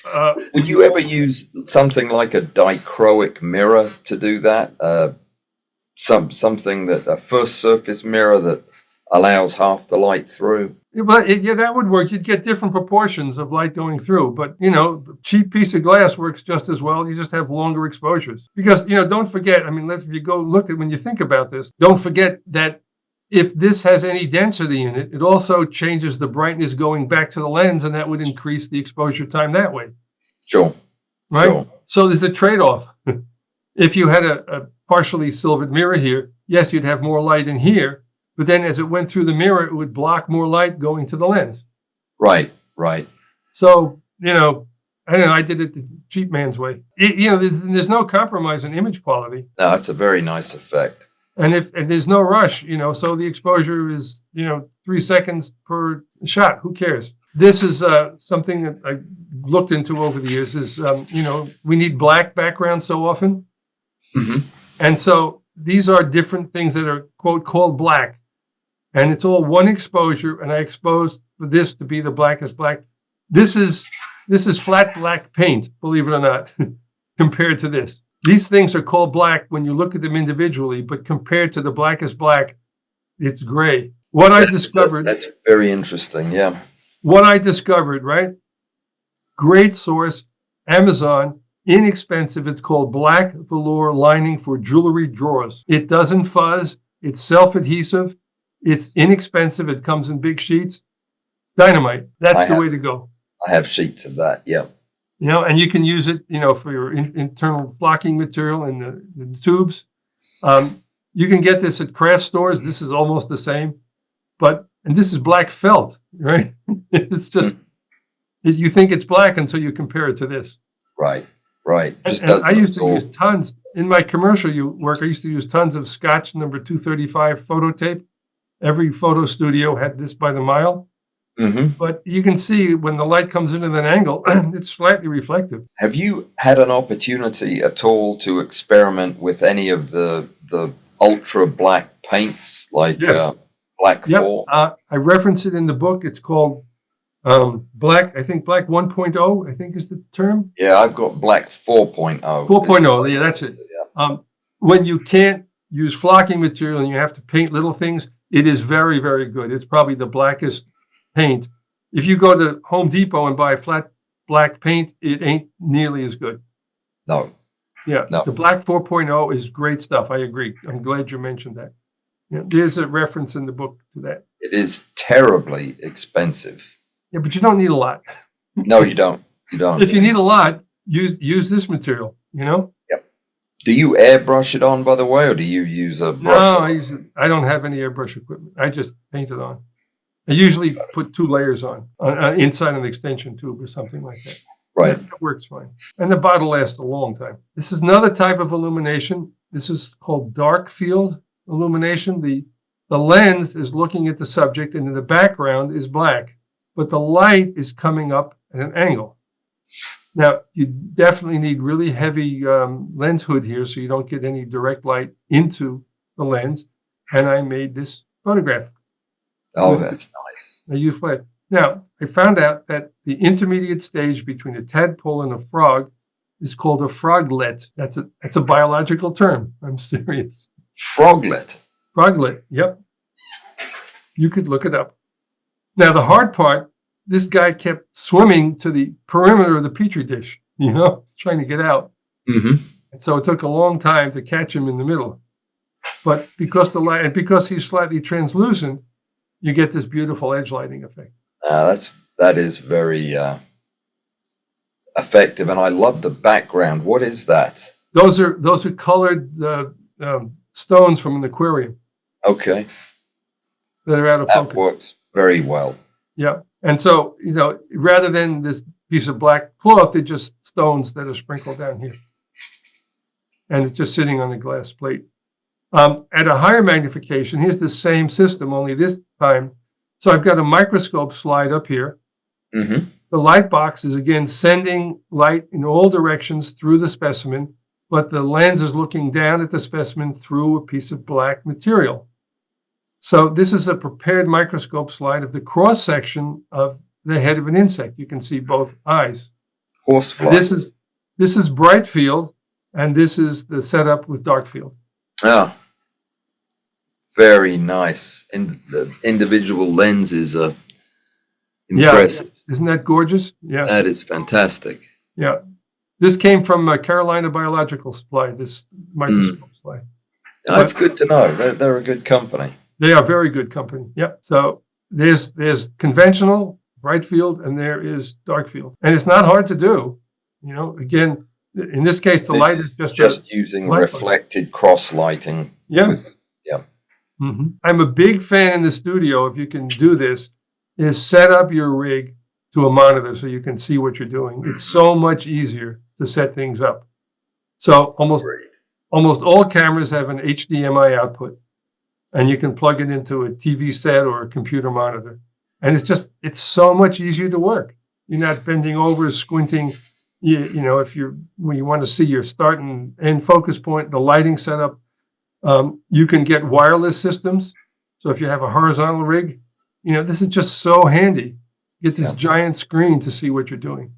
would you ever use something like a dichroic mirror to do that? Something that a first surface mirror that allows half the light through? But that would work. You'd get different proportions of light going through. But, a cheap piece of glass works just as well. You just have longer exposures. Because, don't forget, if you go look at, when you think about this, don't forget that if this has any density in it, it also changes the brightness going back to the lens, and that would increase the exposure time that way. Sure. Right? Sure. So there's a trade-off. If you had a partially silvered mirror here, yes, you'd have more light in here. But then as it went through the mirror, it would block more light going to the lens. Right. So, I don't know, I did it the cheap man's way. There's no compromise in image quality. No, it's a very nice effect. And there's no rush, so the exposure is, 3 seconds per shot. Who cares? This is something that I looked into over the years is, we need black backgrounds so often. Mm-hmm. And so these are different things that are, quote, called black. And it's all one exposure, and I exposed this to be the blackest black. This is flat black paint, believe it or not, compared to this. These things are called black when you look at them individually, but compared to the blackest black, it's gray. I discovered... That's very interesting, yeah. What I discovered, right? Great source, Amazon, inexpensive. It's called black velour lining for jewelry drawers. It doesn't fuzz. It's self-adhesive. It's inexpensive. It comes in big sheets. Dynamite. That's the way to go. I have sheets of that. Yeah. And you can use it, for your internal flocking material in the tubes. You can get this at craft stores. This is almost the same, and this is black felt, right? It's just, you think it's black until you compare it to this. Right. And I used to use tons in my commercial work. I used to use tons of Scotch number 235 photo tape. Every photo studio had this by the mile. Mm-hmm. But you can see when the light comes in at an angle, it's slightly reflective. Have you had an opportunity at all to experiment with any of the ultra black paints like Black 4? I reference it in the book. It's called Black 1.0, I think is the term. Yeah, I've got Black 4.0. 4.0, yeah, that's it. Yeah. When you can't use flocking material and you have to paint little things, it is very, very good. It's probably the blackest paint. If you go to Home Depot and buy flat black paint, it ain't nearly as good. No. Yeah, no. The Black 4.0 is great stuff. I agree. I'm glad you mentioned that. Yeah, there's a reference in the book to that. It is terribly expensive. Yeah, but you don't need a lot. No, you don't. If you need a lot, use this material, Yep. Do you airbrush it on, by the way, or do you use a brush? No, I don't have any airbrush equipment. I just paint it on. I usually put 2 layers on inside an extension tube or something like that. Right. That works fine. And the bottle lasts a long time. This is another type of illumination. This is called dark field illumination. The lens is looking at the subject, and in the background is black, but the light is coming up at an angle. Now, you definitely need really heavy lens hood here so you don't get any direct light into the lens. And I made this photograph. Oh, that's nice. I use flash. Now, I found out that the intermediate stage between a tadpole and a frog is called a froglet. That's a biological term. I'm serious. Froglet? Froglet, yep. You could look it up. Now, the hard part, this guy kept swimming to the perimeter of the petri dish, trying to get out. Mm-hmm. And so it took a long time to catch him in the middle. But because the light, and because he's slightly translucent, you get this beautiful edge lighting effect. That is very effective, and I love the background. What is that? Those are colored stones from an aquarium. Okay. that are out of That focus. works very well. Yeah. And so, rather than this piece of black cloth, they're just stones that are sprinkled down here. And it's just sitting on the glass plate. At a higher magnification, here's the same system, only this time. So I've got a microscope slide up here. Mm-hmm. The light box is, again, sending light in all directions through the specimen, but the lens is looking down at the specimen through a piece of black material. So this is a prepared microscope slide of the cross-section of the head of an insect. You can see both eyes. Horsefly. And this is bright field, and this is the setup with dark field. Oh, very nice. And the individual lenses are impressive. Yeah, isn't that gorgeous? Yeah, That is fantastic. yeah. This came from Carolina Biological Supply, this microscope slide. That's good to know. They're a good company. They are very good company. Yep. So there's conventional bright field and there is dark field, and it's not hard to do. Again, in this case, the light is just using reflected cross lighting. Yeah. Yeah. Mm-hmm. I'm a big fan in the studio. If you can do this, is set up your rig to a monitor so you can see what you're doing. It's so much easier to set things up. So almost all cameras have an HDMI output, and you can plug it into a TV set or a computer monitor. And it's so much easier to work. You're not bending over, squinting. When you want to see your start and end focus point, the lighting setup, you can get wireless systems. So if you have a horizontal rig, this is just so handy. Get this giant screen to see what you're doing.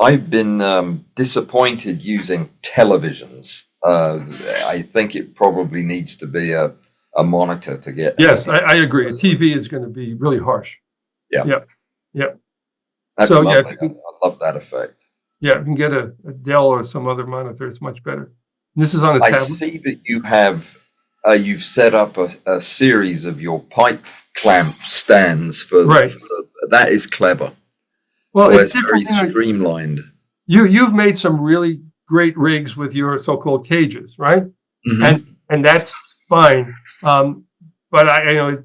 I've been disappointed using televisions. I think it probably needs to be a monitor to get. Yes, I agree. A TV is going to be really harsh. Yeah. Yeah. Yeah. That's lovely. I love that effect. Yeah, you can get a Dell or some other monitor. It's much better. This is on a tablet. I see that you have you've set up a series of your pipe clamp stands for that is clever. Well, it's very streamlined. You've made some really great rigs with your so-called cages, right? Mm-hmm. And that's fine. But I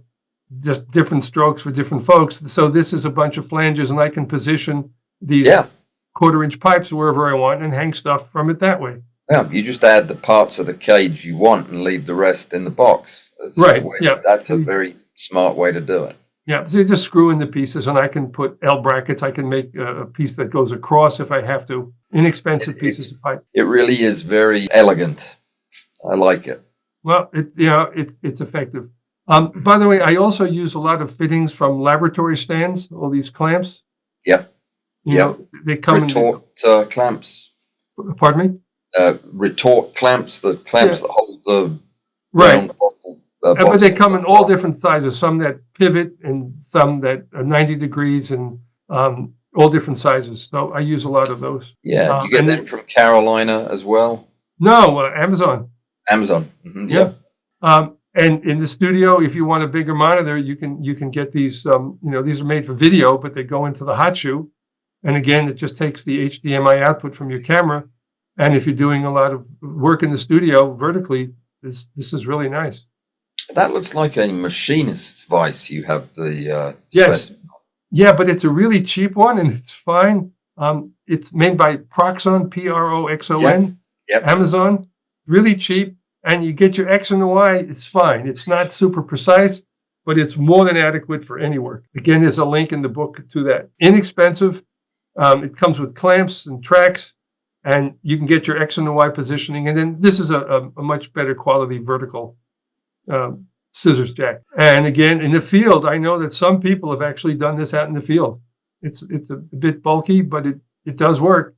just different strokes for different folks. So this is a bunch of flanges, and I can position these quarter-inch pipes wherever I want and hang stuff from it that way. Yeah, you just add the parts of the cage you want and leave the rest in the box. That's a very smart way to do it. Yeah, so you just screw in the pieces, and I can put L brackets. I can make a piece that goes across if I have to. Inexpensive pieces of pipe. It really is very elegant. I like it. Well, it's effective. By the way, I also use a lot of fittings from laboratory stands. All these clamps. Yeah. They come retort clamps. Pardon me. Retort clamps, the clamps that hold the round bottle. But they come in all different sizes. Some that pivot, and some that are 90 degrees, and all different sizes. So I use a lot of those. Yeah. Do you get them from Carolina as well? No, Amazon. Amazon. Mm-hmm. Yeah. And in the studio, if you want a bigger monitor, you can get these. These are made for video, but they go into the hot shoe. And again, it just takes the HDMI output from your camera. And if you're doing a lot of work in the studio vertically, this is really nice. That looks like a machinist's vice. You have the yes, yeah, but it's a really cheap one, and it's fine. It's made by Proxon, Proxon. Yep. Amazon, really cheap, and you get your X and the Y. It's fine. It's not super precise, but it's more than adequate for any work. Again, there's a link in the book to that. Inexpensive. It comes with clamps and tracks, and you can get your X and the Y positioning. And then this is a much better quality vertical scissors jack. And again, in the field, I know that some people have actually done this out in the field. It's a bit bulky, but it does work.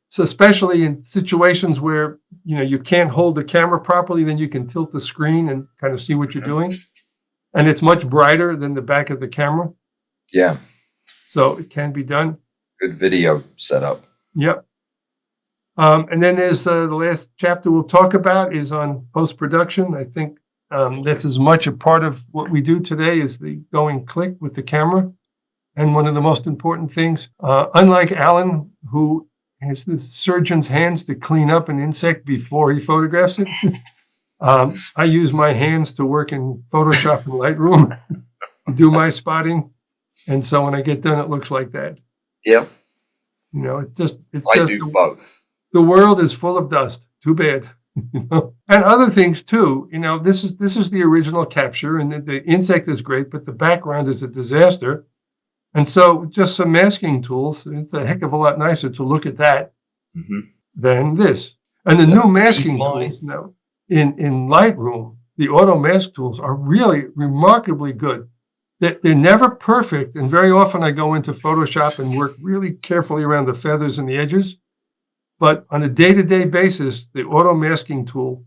So especially in situations where you can't hold the camera properly, then you can tilt the screen and kind of see what you're doing. And it's much brighter than the back of the camera. Yeah. So it can be done. Good video setup. Yep. And then there's the last chapter we'll talk about is on post-production. I think that's as much a part of what we do today as the going click with the camera. And one of the most important things, unlike Alan, who has the surgeon's hands to clean up an insect before he photographs it, I use my hands to work in Photoshop and Lightroom, do my spotting. And so when I get done, it looks like that. Yep. It's just I do both. The world is full of dust. Too bad. And other things too. This is the original capture, and the insect is great, but the background is a disaster. And so just some masking tools. It's a heck of a lot nicer to look at that than this. And the new masking tools now in Lightroom, the auto mask tools are really remarkably good. They're never perfect, and very often I go into Photoshop and work really carefully around the feathers and the edges. But on a day-to-day basis, the auto masking tool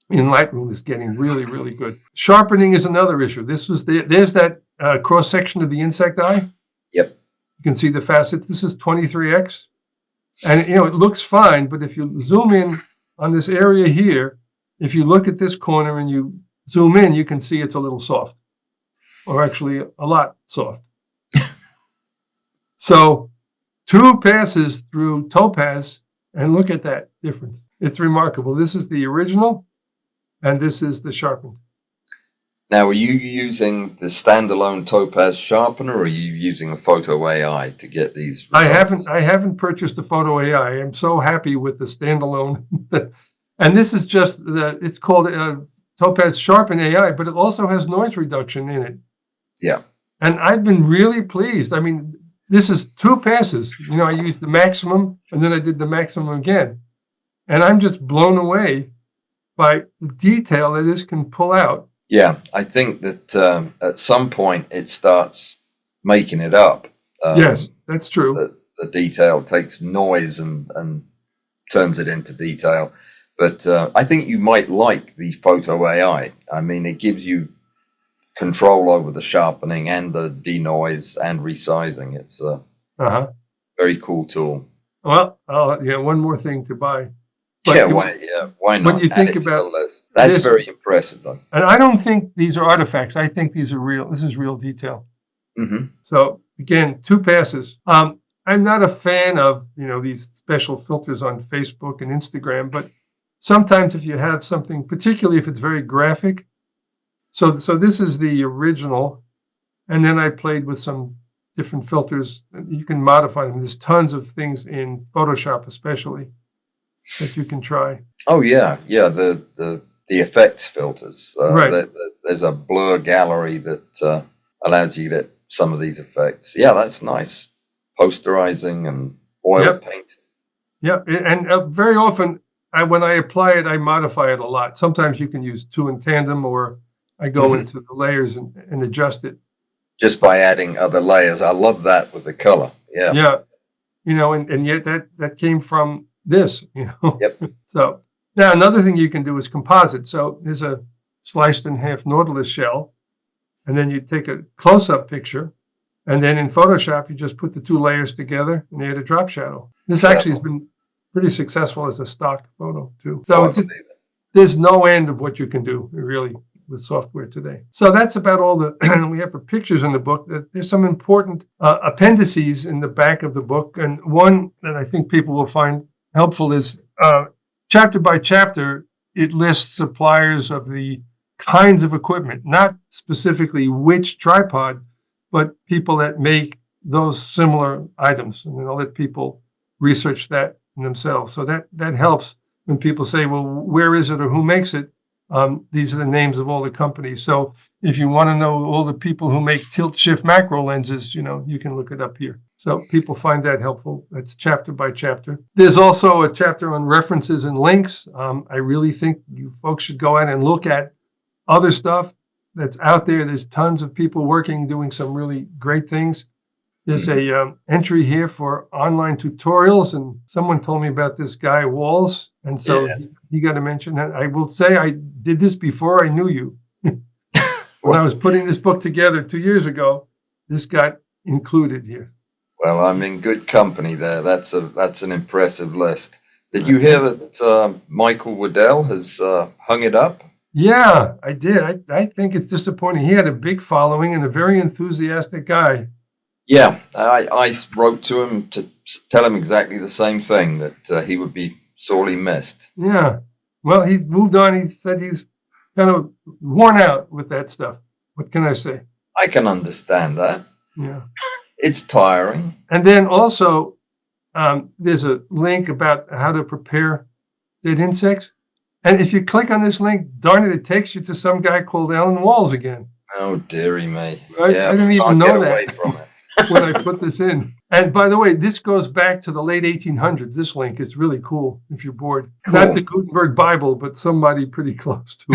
in Lightroom is getting really, really good. Sharpening is another issue. There's that cross-section of the insect eye. Yep. You can see the facets. This is 23x. And, it looks fine, but if you zoom in on this area here, if you look at this corner and you zoom in, you can see it's a little soft, or actually a lot soft. So 2 passes through Topaz, and look at that difference. It's remarkable. This is the original, and this is the sharpened. Now, are you using the standalone Topaz sharpener, or are you using a photo AI to get these results? I haven't purchased the photo AI. I'm so happy with the standalone. And this is just it's called Topaz Sharpen AI, but it also has noise reduction in it. Yeah. And I've been really pleased. I mean, this is 2 passes. I used the maximum, and then I did the maximum again. And I'm just blown away by the detail that this can pull out. Yeah, I think that at some point it starts making it up. Yes, that's true. The detail takes noise and turns it into detail. But I think you might like the photo AI. I mean, it gives you control over the sharpening and the denoise and resizing. It's a very cool tool. Well, one more thing to buy. But why not? When you think about the list. That's very impressive, though. And I don't think these are artifacts. I think these are real. This is real detail. So again, 2 passes. I'm not a fan of these special filters on Facebook and Instagram, but sometimes if you have something, particularly if it's very graphic. So this is the original, and then I played with some different filters. You can modify them. There's tons of things in Photoshop, especially, that you can try. Oh yeah, the effects filters. Right. There's a blur gallery that allows you to get some of these effects. Yeah, that's nice. Posterizing and oil paint. Yep, and very often when I apply it, I modify it a lot. Sometimes you can use 2 in tandem, or I go into the layers and adjust it. Just by adding other layers. I love that with the color. Yeah. Yeah. And yet that came from this, Yep. So now another thing you can do is composite. So there's a sliced in half Nautilus shell, and then you take a close-up picture, and then in Photoshop, you just put the 2 layers together and add a drop shadow. This actually has been pretty successful as a stock photo too. So there's no end of what you can do, really, with software today. So that's about all we have for pictures in the book. There's some important appendices in the back of the book, and one that I think people will find helpful is chapter by chapter, it lists suppliers of the kinds of equipment, not specifically which tripod, but people that make those similar items. And I'll let people research that themselves. So that helps when people say, well, where is it or who makes it? These are the names of all the companies. So if you want to know all the people who make tilt shift macro lenses, you can look it up here. So people find that helpful. That's chapter by chapter. There's also a chapter on references and links. I really think you folks should go out and look at other stuff that's out there. There's tons of people doing some really great things. There's a entry here for online tutorials, and someone told me about this guy Walls, and so he got to mention that. I will say I did this before I knew you. When I was putting this book together 2 years ago, this got included here. Well, I'm in good company there. That's an impressive list. Did you hear that Michael Waddell has hung it up? Yeah, I did. I think it's disappointing. He had a big following and a very enthusiastic guy. Yeah, I wrote to him to tell him exactly the same thing, that he would be sorely missed. Yeah. Well, he's moved on. He said he's kind of worn out with that stuff. What can I say? I can understand that. Yeah. It's tiring. And then also, there's a link about how to prepare dead insects. And if you click on this link, darn it takes you to some guy called Alan Walls again. Oh, dearie me. I didn't even know get that away from it. when I put this in. And by the way, this goes back to the late 1800s. This link is really cool if you're bored. Cool. Not the Gutenberg Bible, but somebody pretty close to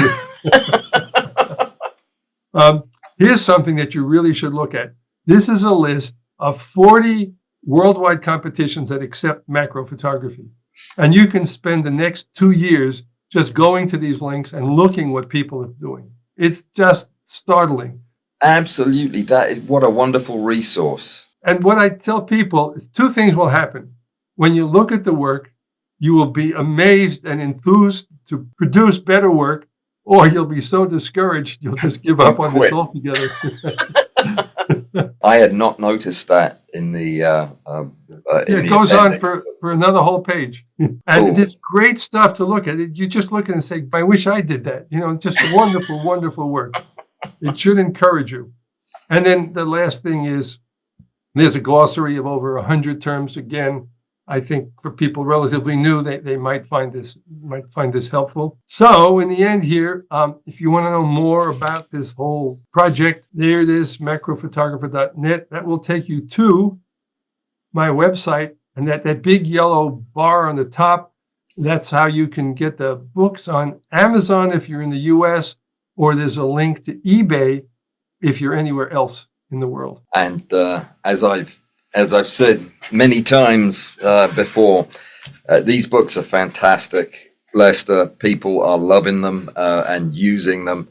it. Here's something that you really should look at. This is a list of 40 worldwide competitions that accept macro photography. And you can spend the next 2 years just going to these links and looking what people are doing. It's just startling. Absolutely. What a wonderful resource. And what I tell people is 2 things will happen. When you look at the work, you will be amazed and enthused to produce better work, or you'll be so discouraged you'll just give up on this altogether. I had not noticed that in the it goes on for another whole page. And it's great stuff to look at. You just look at it and say, I wish I did that. It's just wonderful, wonderful work. It should encourage you. And then the last thing is there's a glossary of over 100 terms. Again, I think for people relatively new, they might find this helpful. So in the end here, if you want to know more about this whole project, there it is, macrophotographer.net. That will take you to my website, and that big yellow bar on the top, that's how you can get the books on Amazon if you're in the US, or there's a link to eBay if you're anywhere else in the world. And as I've said many times before, these books are fantastic. Lester, people are loving them and using them.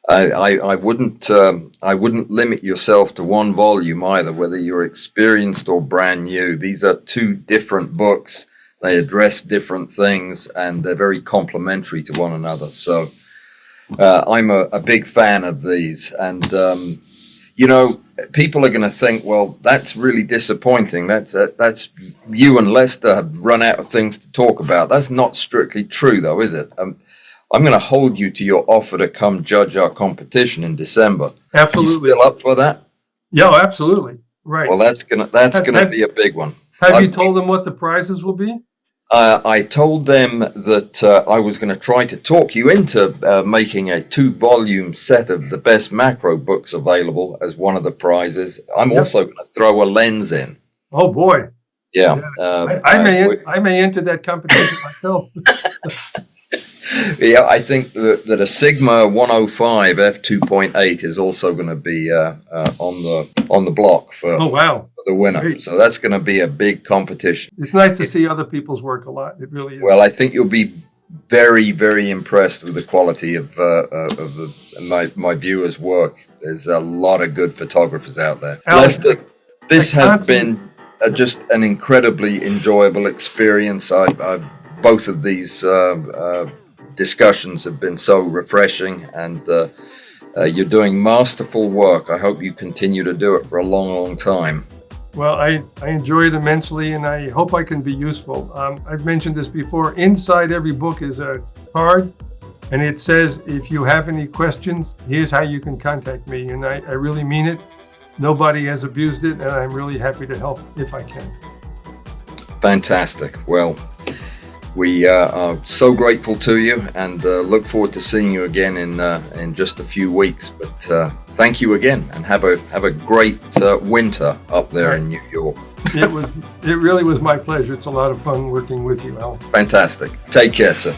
I wouldn't limit yourself to one volume either, whether you're experienced or brand new. These are 2 different books. They address different things, and they're very complementary to one another. So I'm a big fan of these. And, people are going to think, well, that's really disappointing. That's you and Lester have run out of things to talk about. That's not strictly true, though, is it? I'm going to hold you to your offer to come judge our competition in December. Absolutely. Are you still up for that? Yeah, absolutely. Right. Well, that's gonna be a big one. Have you told them what the prizes will be? I told them that I was going to try to talk you into making a 2-volume set of the best macro books available as one of the prizes. I'm also going to throw a lens in. Oh boy! Yeah, I may enter that competition myself. Yeah, I think that a Sigma 105 f2.8 is also going to be on the block for. Oh wow! The winner. Great. So that's going to be a big competition. It's nice to see other people's work a lot. It really is. Well, I think you'll be very, very impressed with the quality of my viewers' work. There's a lot of good photographers out there. Lester, this has been just an incredibly enjoyable experience. Both of these discussions have been so refreshing, and you're doing masterful work. I hope you continue to do it for a long, long time. Well, I enjoy it immensely, and I hope I can be useful. I've mentioned this before. Inside every book is a card, and it says, if you have any questions, here's how you can contact me. And I really mean it. Nobody has abused it, and I'm really happy to help if I can. Fantastic. Well, we are so grateful to you, and look forward to seeing you again in just a few weeks. But thank you again, and have a great winter up there in New York. It really was my pleasure. It's a lot of fun working with you, Al. Fantastic. Take care, sir.